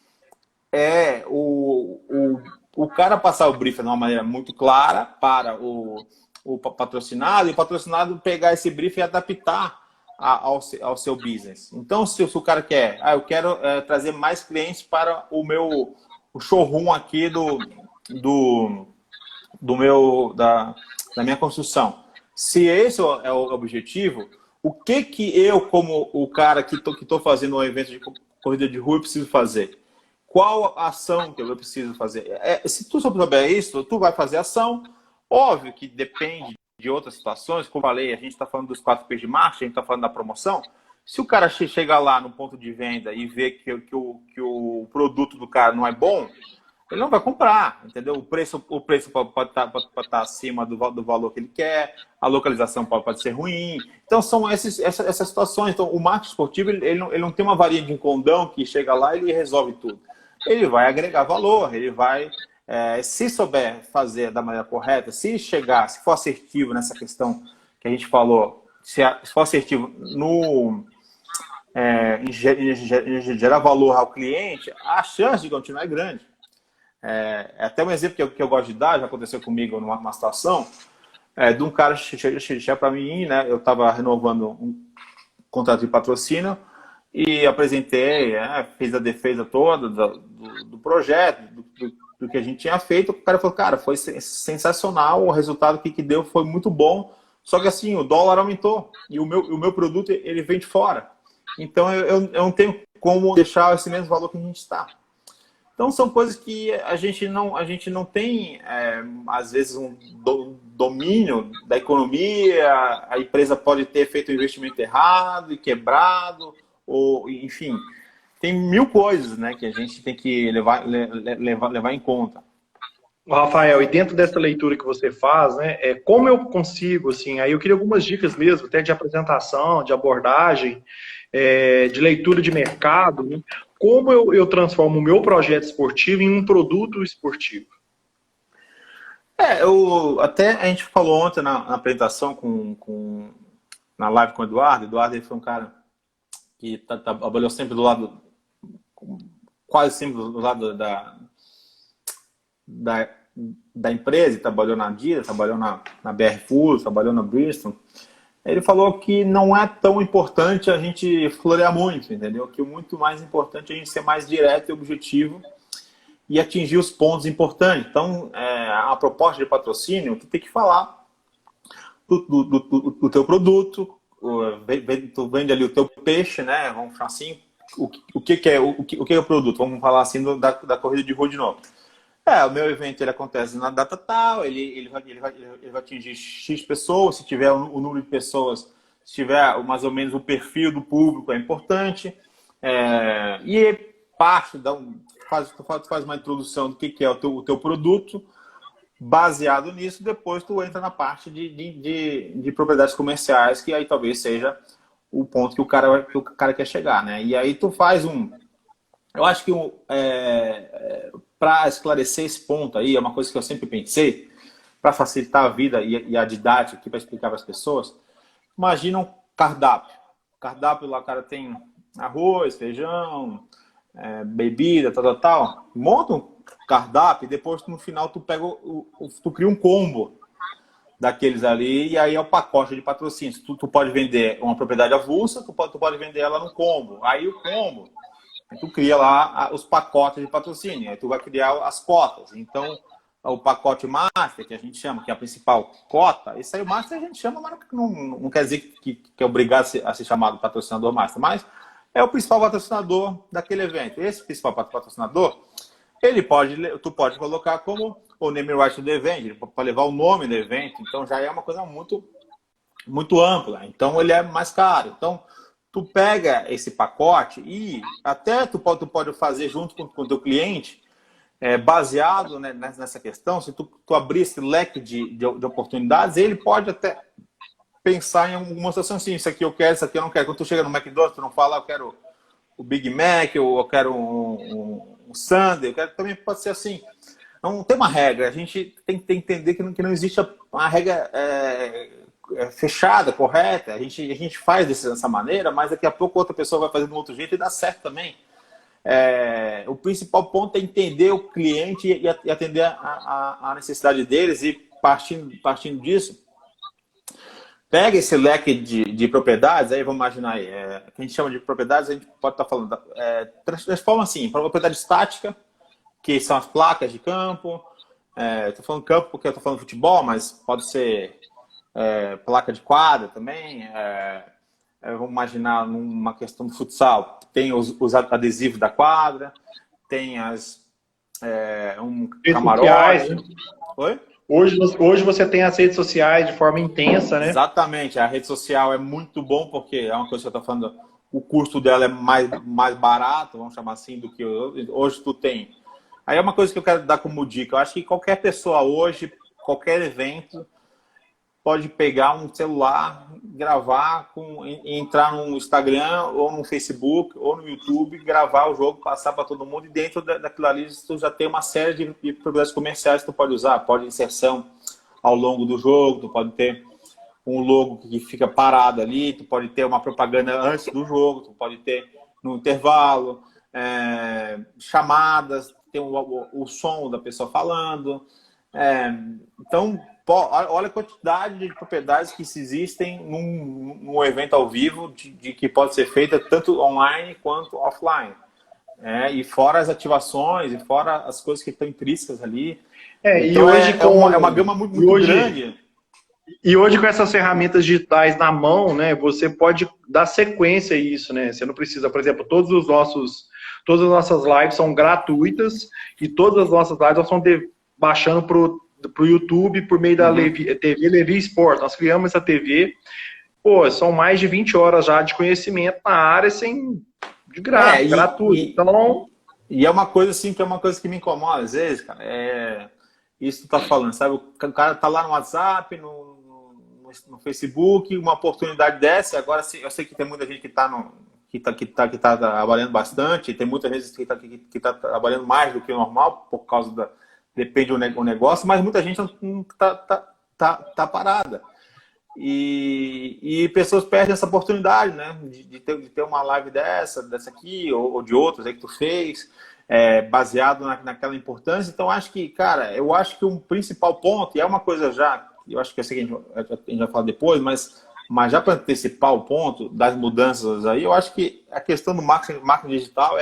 é o cara passar o brief de uma maneira muito clara para o patrocinado, e o patrocinado pegar esse brief e adaptar ao seu business. Então, se o cara quer... eu quero trazer mais clientes para o showroom aqui da minha construção. Se esse é o objetivo, o que eu, como o cara que estou fazendo um evento de corrida de rua, eu preciso fazer? Qual a ação que eu preciso fazer? Se tu souber isso, tu vai fazer ação. Óbvio que depende de outras situações. Como eu falei, a gente está falando dos 4 P's de marketing, a gente está falando da promoção. Se o cara chegar lá no ponto de venda e ver que o produto do cara não é bom, ele não vai comprar, entendeu? O preço pode estar acima do valor que ele quer, a localização pode ser ruim. Então, são essas situações. Então, o marketing esportivo ele não tem uma varinha de condão que chega lá e ele resolve tudo. Ele vai agregar valor, ele vai, se souber fazer da maneira correta, se for assertivo nessa questão que a gente falou, se for assertivo em gerar valor ao cliente, a chance de continuar é grande. Até um exemplo que eu gosto de dar, já aconteceu comigo numa situação, de um cara chegar para mim, né? Eu estava renovando um contrato de patrocínio e apresentei, fiz a defesa toda do projeto, do que a gente tinha feito. O cara falou, cara, foi sensacional, o resultado que deu foi muito bom, só que assim, o dólar aumentou e o meu produto ele vem de fora. Então eu não tenho como deixar esse mesmo valor que a gente está. Então, são coisas que a gente não tem, às vezes, um domínio da economia. A empresa pode ter feito um investimento errado e quebrado, ou, enfim, tem mil coisas, né, que a gente tem que levar em conta. Rafael, e dentro dessa leitura que você faz, né, como eu consigo, assim, aí eu queria algumas dicas mesmo, até de apresentação, de abordagem, de leitura de mercado, né? Como eu transformo o meu projeto esportivo em um produto esportivo? Até a gente falou ontem na apresentação na live com o Eduardo. Eduardo ele foi um cara que trabalhou sempre quase sempre do lado da empresa, trabalhou na Adidas, trabalhou na BR Foods, trabalhou na Bristol. Ele falou que não é tão importante a gente florear muito, entendeu? Que o muito mais importante é a gente ser mais direto e objetivo e atingir os pontos importantes. Então, a proposta de patrocínio, tu tem que falar do teu produto, tu vende ali o teu peixe, né? Vamos falar assim, o que é o produto? Vamos falar assim da corrida de rua de novo. O meu evento ele acontece na data tal, ele vai atingir X pessoas, se tiver o número de pessoas, se tiver mais ou menos o perfil do público é importante. E parte, faz uma introdução do que é o teu produto, baseado nisso, depois tu entra na parte de propriedades comerciais, que aí talvez seja o ponto que o cara quer chegar, né? E aí tu faz eu acho que para esclarecer esse ponto aí, é uma coisa que eu sempre pensei, para facilitar a vida e a didática aqui, para explicar para as pessoas. Imagina um cardápio. O cardápio lá, o cara tem arroz, feijão, bebida, tal. Monta um cardápio e depois no final tu pega tu cria um combo daqueles ali, e aí é o pacote de patrocínio. Tu pode vender uma propriedade avulsa, tu pode vender ela no combo. Aí o combo, tu cria lá os pacotes de patrocínio, aí tu vai criar as cotas. Então, o pacote Master, que a gente chama, que é a principal cota, esse aí o Master a gente chama, mas não quer dizer que é obrigado a ser chamado patrocinador Master, mas é o principal patrocinador daquele evento. Esse principal patrocinador, tu pode colocar como o name right do evento, para levar o nome do evento, então já é uma coisa muito, muito ampla. Então ele é mais caro. Então tu pega esse pacote e até tu pode fazer junto com o teu cliente, baseado, né, nessa questão. Se tu abrir esse leque de oportunidades, ele pode até pensar em alguma situação assim, isso aqui eu quero, isso aqui eu não quero. Quando tu chega no McDonald's, tu não fala, eu quero o Big Mac, ou eu quero um Sundae, também pode ser assim. Não tem uma regra, a gente tem que entender que não existe uma regra fechada, correta. A gente faz dessa maneira, mas daqui a pouco outra pessoa vai fazer de um outro jeito e dá certo também. O principal ponto é entender o cliente e atender a necessidade deles, e partindo disso, pega esse leque de propriedades, aí vamos imaginar aí, que a gente chama de propriedades, a gente pode estar falando, transforma assim, para propriedade estática, que são as placas de campo. Estou falando campo porque eu estou falando futebol, mas pode ser placa de quadra também. Vamos imaginar numa questão do futsal, tem os adesivos da quadra, tem um camarote. Sociais, né? Oi? Hoje você tem as redes sociais de forma intensa, né? Exatamente, a rede social é muito bom, porque é uma coisa que eu estou falando, o custo dela é mais barato, vamos chamar assim, do que hoje tu tem. Aí é uma coisa que eu quero dar como dica. Eu acho que qualquer pessoa hoje, qualquer evento, pode pegar um celular, gravar, entrar no Instagram, ou no Facebook, ou no YouTube, gravar o jogo, passar para todo mundo, e dentro daquilo ali tu já tem uma série de propriedades comerciais que tu pode usar. Pode inserção ao longo do jogo, tu pode ter um logo que fica parado ali, tu pode ter uma propaganda antes do jogo, tu pode ter no intervalo, chamadas, tem o som da pessoa falando. Então, olha a quantidade de propriedades que existem num evento ao vivo, de que pode ser feita tanto online quanto offline. E fora as ativações, e fora as coisas que estão intrínsecas ali. Então, e hoje é uma gama muito grande. E hoje, com essas ferramentas digitais na mão, né, você pode dar sequência a isso, né? Você não precisa, por exemplo, todas as nossas lives são gratuitas, e todas as nossas lives estão baixando para o YouTube por meio da TV Levi Sport. Nós criamos essa TV. Pô, são mais de 20 horas já de conhecimento na área, de graça, gratuito. Então... E é uma coisa assim, que é uma coisa que me incomoda às vezes, cara. Isso que tu tá falando, sabe? O cara tá lá no WhatsApp, no Facebook, uma oportunidade dessa. Agora, eu sei que tem muita gente que tá trabalhando bastante, tem muita gente que tá trabalhando mais do que o normal, por causa depende do negócio, mas muita gente não tá parada. E pessoas perdem essa oportunidade, né? De ter uma live dessa aqui, ou de outras aí que tu fez, baseado naquela importância. Então, acho que, cara, eu acho que um principal ponto, e é uma coisa eu acho que é o seguinte, a gente vai falar depois, mas já para antecipar o ponto das mudanças aí, eu acho que a questão do marketing digital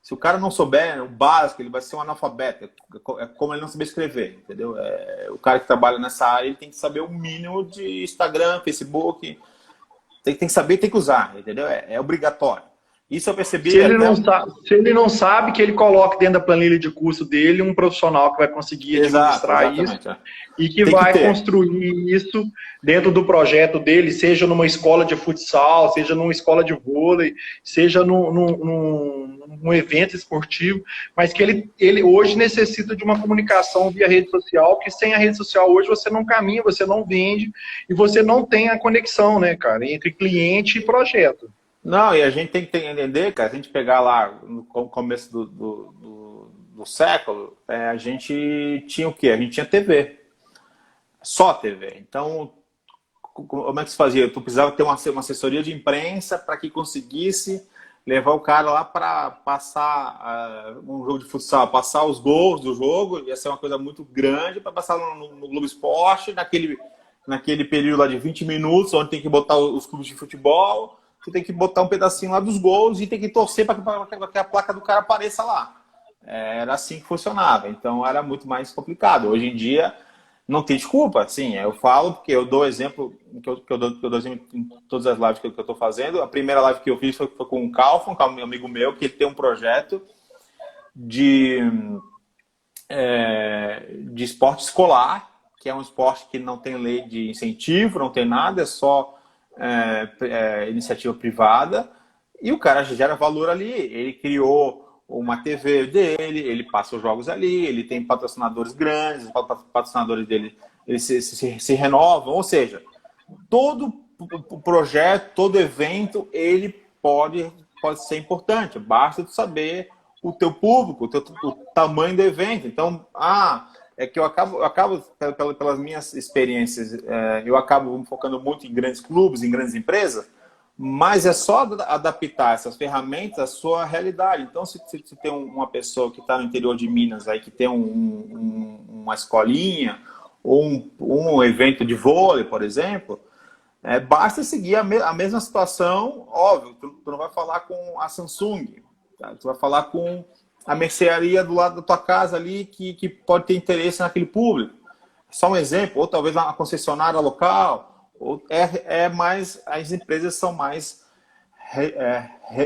se o cara não souber o básico, ele vai ser um analfabeto. É como ele não saber escrever, entendeu? O cara que trabalha nessa área, ele tem que saber o mínimo de Instagram, Facebook. Tem que saber, tem que usar, entendeu? É obrigatório. Isso eu percebi Se ele até... não sabe, se ele não sabe, que ele coloque dentro da planilha de curso dele um profissional que vai conseguir Exato, administrar isso exatamente. É. e que Tem que vai ter. construir isso dentro do projeto dele, seja numa escola de futsal, seja numa escola de vôlei, seja num evento esportivo, mas que ele hoje necessita de uma comunicação via rede social, que sem a rede social hoje você não caminha, você não vende e você não tem a conexão, né, cara, entre cliente e projeto. Não, e a gente tem que entender, cara, se a gente pegar lá no começo do século, a gente tinha o quê? A gente tinha TV. Só TV. Então, como é que se fazia? Tu precisava ter uma assessoria de imprensa para que conseguisse levar o cara lá para passar um jogo de futsal, passar os gols do jogo, ia ser uma coisa muito grande para passar no Globo Esporte, naquele período lá de 20 minutos, onde tem que botar os clubes de futebol, tu tem que botar um pedacinho lá dos gols e tem que torcer para que a placa do cara apareça lá. Era assim que funcionava, então era muito mais complicado. Hoje em dia, não tem desculpa, sim, eu falo porque eu dou exemplo, que eu dou exemplo em todas as lives que eu estou fazendo. A primeira live que eu fiz foi com o Calfon, que é um amigo meu, que ele tem um projeto de esporte escolar, que é um esporte que não tem lei de incentivo, não tem nada, é só iniciativa privada, e o cara gera valor ali. Ele criou uma TV dele, ele passa os jogos ali, ele tem patrocinadores grandes, os patrocinadores dele eles se renovam, ou seja, todo projeto, todo evento, ele pode ser importante, basta tu saber o teu público, o tamanho do evento. Então, é que eu acabo pelas minhas experiências, eu acabo me focando muito em grandes clubes, em grandes empresas, mas é só adaptar essas ferramentas à sua realidade. Então, se tem uma pessoa que está no interior de Minas, aí, que tem uma escolinha, ou um evento de vôlei, por exemplo, basta seguir a mesma situação. Óbvio, tu não vai falar com a Samsung, tá? Tu vai falar com a mercearia do lado da tua casa ali, que pode ter interesse naquele público. Só um exemplo, ou talvez uma concessionária local. Mais, as empresas são mais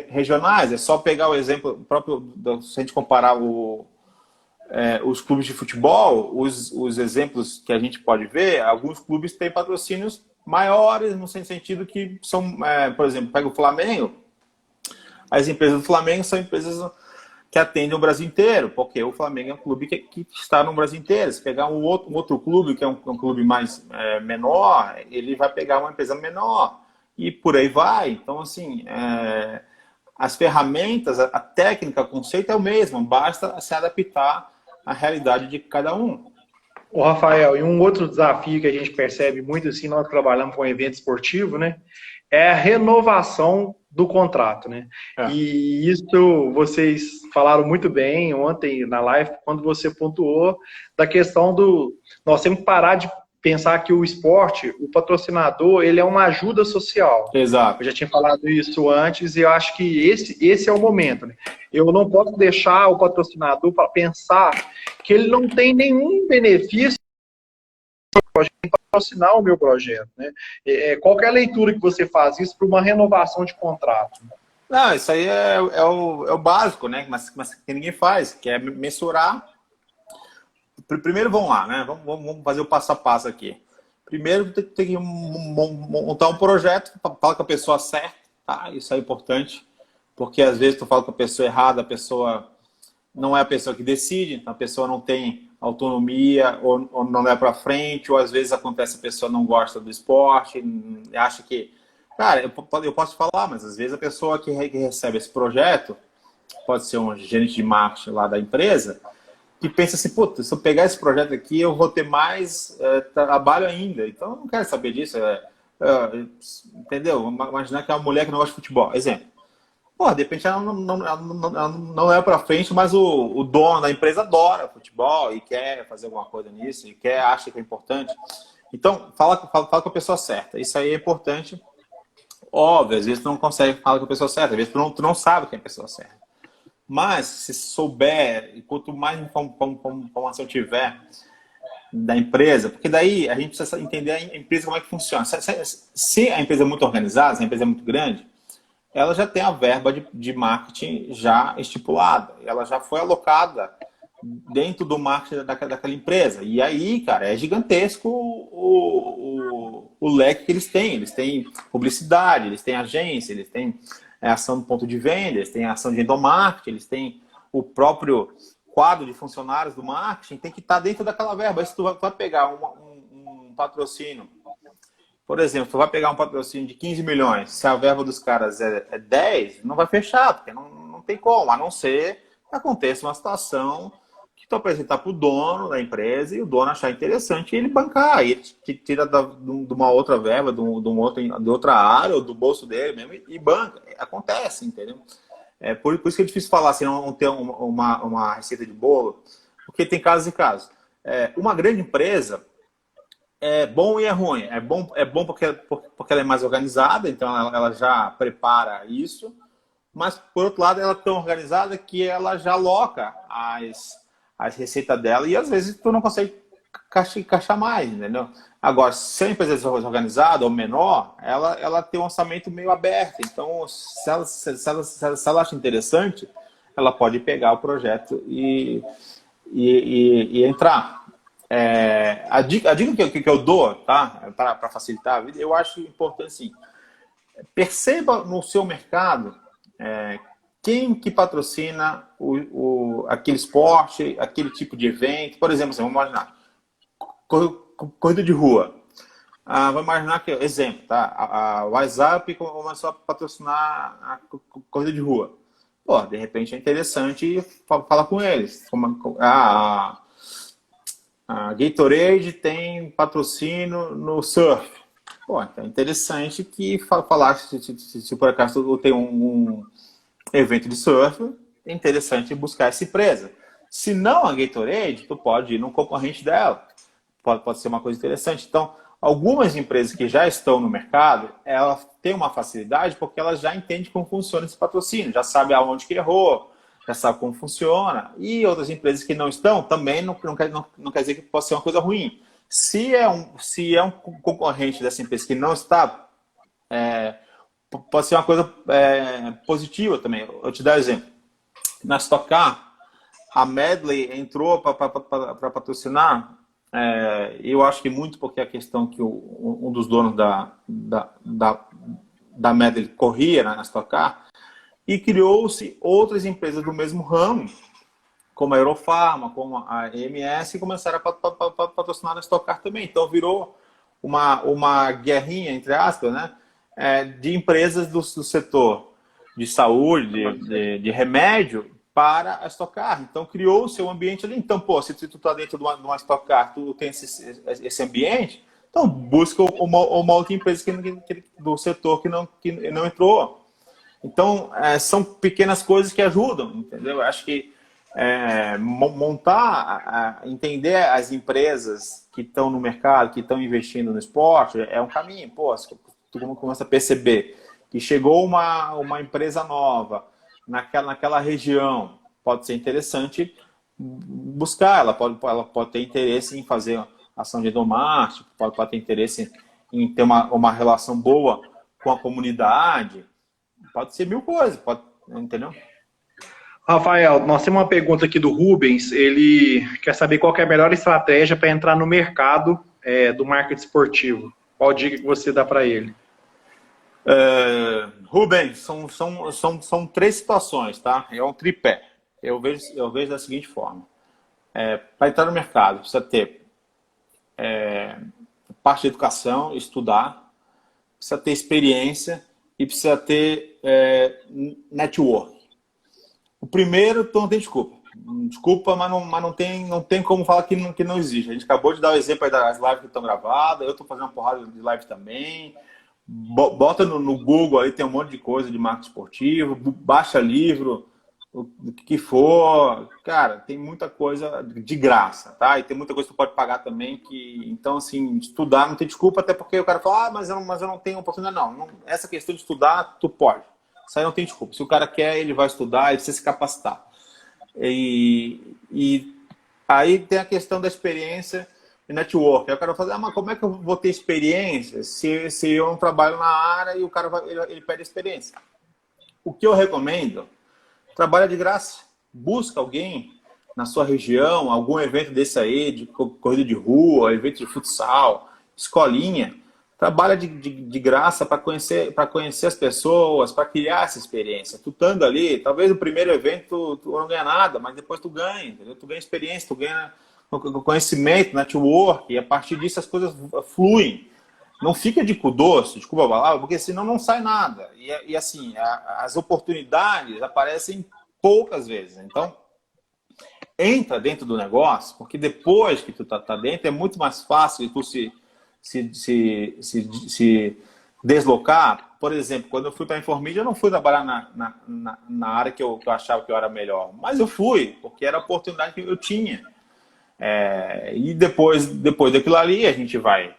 regionais. É só pegar o exemplo próprio, se a gente comparar os clubes de futebol, os exemplos que a gente pode ver, alguns clubes têm patrocínios maiores, no sentido que são, por exemplo, pega o Flamengo, as empresas do Flamengo são empresas que atendem o Brasil inteiro, porque o Flamengo é um clube que está no Brasil inteiro. Se pegar um outro clube, que é um clube mais menor, ele vai pegar uma empresa menor e por aí vai. Então, assim, as ferramentas, a técnica, o conceito é o mesmo, basta se adaptar à realidade de cada um. Ô, Rafael, e um outro desafio que a gente percebe muito, assim, nós trabalhamos com evento esportivo, né? É a renovação do contrato, né? E isso vocês falaram muito bem ontem na live, quando você pontuou da questão nós temos que parar de pensar que o esporte, o patrocinador, ele é uma ajuda social. Exato. Eu já tinha falado isso antes e eu acho que esse é o momento, né? Eu não posso deixar o patrocinador para pensar que ele não tem nenhum benefício para patrocinar o meu projeto, né? Qual é a leitura que você faz isso para uma renovação de contrato? Não, isso aí é o básico, né? Mas que ninguém faz, que é mensurar. Primeiro, vamos lá, né? Vamos fazer o passo a passo aqui. Primeiro, tem que montar um projeto, falar com a pessoa certa, tá? Isso é importante, porque às vezes tu fala com a pessoa errada, a pessoa não é a pessoa que decide, então a pessoa não tem autonomia, ou não leva para frente, ou às vezes acontece a pessoa não gosta do esporte, acha que... Cara, eu posso falar, mas às vezes a pessoa que recebe esse projeto, pode ser um gerente de marketing lá da empresa, que pensa assim, puta, se eu pegar esse projeto aqui, eu vou ter mais trabalho ainda. Então, eu não quero saber disso. Entendeu? Imaginar que é uma mulher que não gosta de futebol. Exemplo. Pô, de repente ela não leva pra frente, mas o dono da empresa adora futebol e quer fazer alguma coisa nisso, e acha que é importante. Então, fala com a pessoa certa. Isso aí é importante. Óbvio, às vezes tu não consegue falar com a pessoa certa, às vezes tu não sabe quem é a pessoa certa. Mas, se souber, e quanto mais informação tiver da empresa, porque daí a gente precisa entender a empresa como é que funciona. Se a empresa é muito organizada, se a empresa é muito grande, ela já tem a verba de marketing já estipulada. Ela já foi alocada dentro do marketing daquela empresa. E aí, cara, é gigantesco o leque que eles têm. Eles têm publicidade, eles têm agência, eles têm ação do ponto de venda, eles têm ação de endomarketing, eles têm o próprio quadro de funcionários do marketing, tem que estar dentro daquela verba. Aí se tu vai pegar um patrocínio, por exemplo, tu vai pegar um patrocínio de 15 milhões, se a verba dos caras é 10, não vai fechar, porque não tem como, a não ser que aconteça uma situação que tu apresentar para o dono da empresa e o dono achar interessante e ele bancar. Aí ele te tira de uma outra verba, de outra área, ou do bolso dele mesmo, e banca. Acontece, entendeu? Por isso que é difícil falar assim, não ter uma receita de bolo, porque tem casos e casos. Uma grande empresa é bom e é ruim. É bom porque ela é mais organizada, então ela já prepara isso, mas, por outro lado, ela é tão organizada que ela já aloca as receitas dela e, às vezes, tu não consegue encaixar mais, entendeu? Agora, se a empresa é organizada ou menor, ela tem um orçamento meio aberto. Então, se ela acha interessante, ela pode pegar o projeto e entrar. A dica que eu dou, tá? Para facilitar a vida, eu acho importante assim, perceba no seu mercado quem que patrocina aquele esporte, aquele tipo de evento. Por exemplo, assim, vamos imaginar, corrida de rua. Vamos imaginar que, exemplo, tá? A WhatsApp começou a patrocinar a corrida de rua. Pô, de repente é interessante falar com eles. A Gatorade tem patrocínio no surf. Pô, então é interessante que falar se por acaso tem um evento de surf, é interessante buscar essa empresa. Se não a Gatorade, tu pode ir num concorrente dela. Pode ser uma coisa interessante. Então, algumas empresas que já estão no mercado, elas têm uma facilidade porque elas já entendem como funciona esse patrocínio, já sabem aonde que errou, já sabe como funciona. E outras empresas que não estão, também não quer dizer que possa ser uma coisa ruim. Se é um concorrente dessa empresa que não está, pode ser uma coisa positiva também. Eu te dar um exemplo. Na Stock Car, a Medley entrou para patrocinar, eu acho que muito porque a questão que um dos donos da Medley corria na Stock Car, e criou-se outras empresas do mesmo ramo, como a Eurofarma, como a EMS, e começaram a patrocinar na Stock Car também. Então virou uma guerrinha, entre aspas, né, de empresas do setor de saúde, de remédio, para a Stock Car. Então criou-se um ambiente ali. Então, pô, se tu está dentro de uma Stock Car, tu tem esse ambiente, então busca uma outra empresa do setor que não entrou. Então, são pequenas coisas que ajudam, entendeu? Eu acho que entender as empresas que estão no mercado, que estão investindo no esporte, é um caminho. Pô, tu começa a perceber que chegou uma empresa nova naquela região, pode ser interessante buscar. Ela pode ter interesse em fazer ação de endomarketing, pode ter interesse em ter uma relação boa com a comunidade. Pode ser mil coisas, entendeu? Rafael, nós temos uma pergunta aqui do Rubens. Ele quer saber qual que é a melhor estratégia para entrar no mercado do marketing esportivo. Qual dica que você dá para ele? Rubens, são três situações, tá? É um tripé. Eu vejo da seguinte forma. Para entrar no mercado, precisa ter parte de educação, estudar, precisa ter experiência e precisa ter network. O primeiro, tu não tem desculpa. Desculpa, mas não tem como falar que não existe. A gente acabou de dar o exemplo aí das lives que estão gravadas, eu estou fazendo uma porrada de live também. Bota no Google aí, tem um monte de coisa de marketing esportivo, baixa livro, o que for. Cara, tem muita coisa de graça, tá? E tem muita coisa que tu pode pagar também. Então, assim, estudar não tem desculpa, até porque o cara fala, mas eu não tenho oportunidade. Não, essa questão de estudar, tu pode. Isso aí não tem desculpa. Se o cara quer, ele vai estudar, ele precisa se capacitar. E aí tem a questão da experiência e network. Aí o cara fala, mas como é que eu vou ter experiência se eu não trabalho na área e o cara ele pede experiência? O que eu recomendo, trabalha de graça. Busca alguém na sua região, algum evento desse aí, de corrida de rua, evento de futsal, escolinha. Trabalha de graça para conhecer as pessoas, para criar essa experiência. Tu estando ali, talvez no primeiro evento tu não ganha nada, mas depois tu ganha, entendeu? Tu ganha experiência, tu ganha conhecimento, network, e a partir disso as coisas fluem. Não fica de cu doce, desculpa a palavra, porque senão não sai nada. E assim, as oportunidades aparecem poucas vezes. Então, entra dentro do negócio, porque depois que tu tá dentro, é muito mais fácil de tu se deslocar. Por exemplo, quando eu fui para a Informídia, eu não fui trabalhar na área que eu achava que eu era melhor, mas eu fui, porque era a oportunidade que eu tinha. E depois daquilo ali, a gente vai,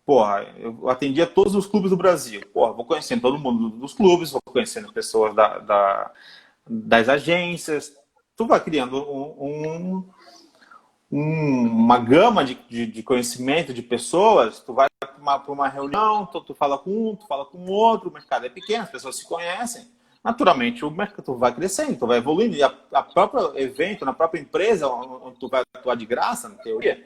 porra, eu atendia todos os clubes do Brasil. Porra, vou conhecendo todo mundo dos clubes, vou conhecendo pessoas das agências. Tu vai criando uma gama de conhecimento de pessoas. Tu vai para uma reunião, tu fala com um, tu fala com o outro, o mercado é pequeno, as pessoas se conhecem. Naturalmente, o mercado vai crescendo, tu vai evoluindo. E a própria evento, na própria empresa, onde tu vai atuar de graça, na teoria,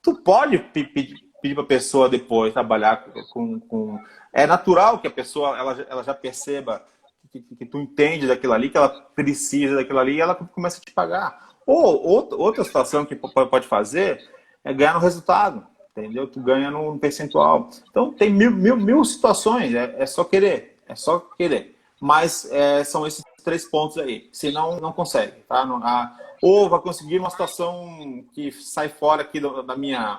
tu pode pedir para a pessoa depois trabalhar com... É natural que a pessoa ela já perceba que tu entende daquilo ali, que ela precisa daquilo ali, e ela começa a te pagar. Ou outra situação que pode fazer é ganhar no resultado, entendeu? Tu ganha no percentual. Então, tem mil situações, é só querer, Mas são esses 3 pontos aí, senão não consegue, tá? Ou vai conseguir uma situação que sai fora aqui da minha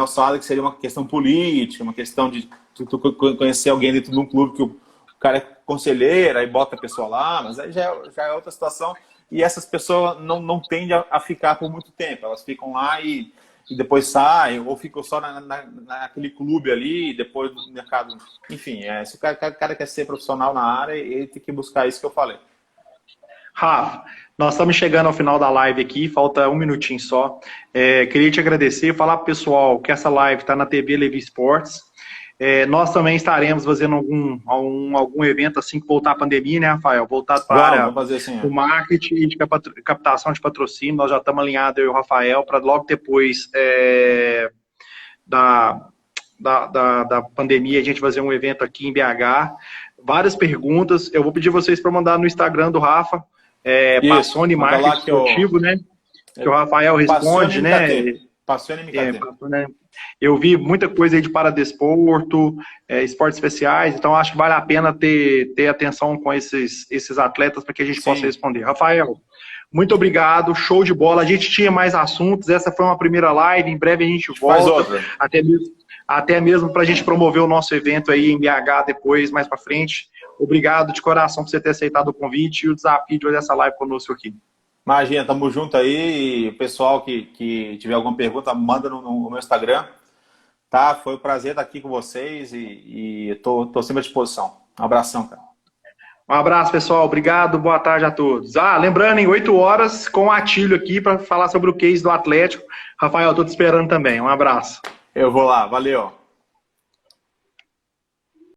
alçada, que seria uma questão política, uma questão de tu conhecer alguém dentro de um clube que o cara é conselheiro, aí bota a pessoa lá, mas aí já é outra situação. E essas pessoas não tendem a ficar por muito tempo, elas ficam lá e depois saem, ou ficam só naquele clube ali, depois do mercado. Enfim, se o cara quer ser profissional na área, ele tem que buscar isso que eu falei. Rafa, nós estamos chegando ao final da live aqui, falta um minutinho só. Queria te agradecer, falar para o pessoal que essa live está na TV Levi Esportes. Nós também estaremos fazendo algum evento assim que voltar a pandemia, né, Rafael? Voltado para a área do marketing e de captação de patrocínio. Nós já estamos alinhados, eu e o Rafael, para logo depois da pandemia a gente fazer um evento aqui em BH. Várias perguntas. Eu vou pedir vocês para mandar no Instagram do Rafa, Passoni Marketing Esportivo, né? Que o Rafael responde, né? Passoni MKT. Eu vi muita coisa aí de paradesporto, esportes especiais, então acho que vale a pena ter atenção com esses atletas para que a gente possa responder. Rafael, muito obrigado, show de bola. A gente tinha mais assuntos, essa foi uma primeira live, em breve a gente volta. Faz outra. Até mesmo para a gente promover o nosso evento aí em BH depois, mais para frente. Obrigado de coração por você ter aceitado o convite e o desafio de fazer essa live conosco aqui. Imagina, tamo junto aí. E o pessoal que tiver alguma pergunta, manda no meu Instagram. Tá? Foi um prazer estar aqui com vocês e tô sempre à disposição. Um abração, cara. Um abraço, pessoal. Obrigado. Boa tarde a todos. Lembrando, em 8 horas, com o Atílio aqui para falar sobre o case do Atlético. Rafael, tô te esperando também. Um abraço. Eu vou lá. Valeu.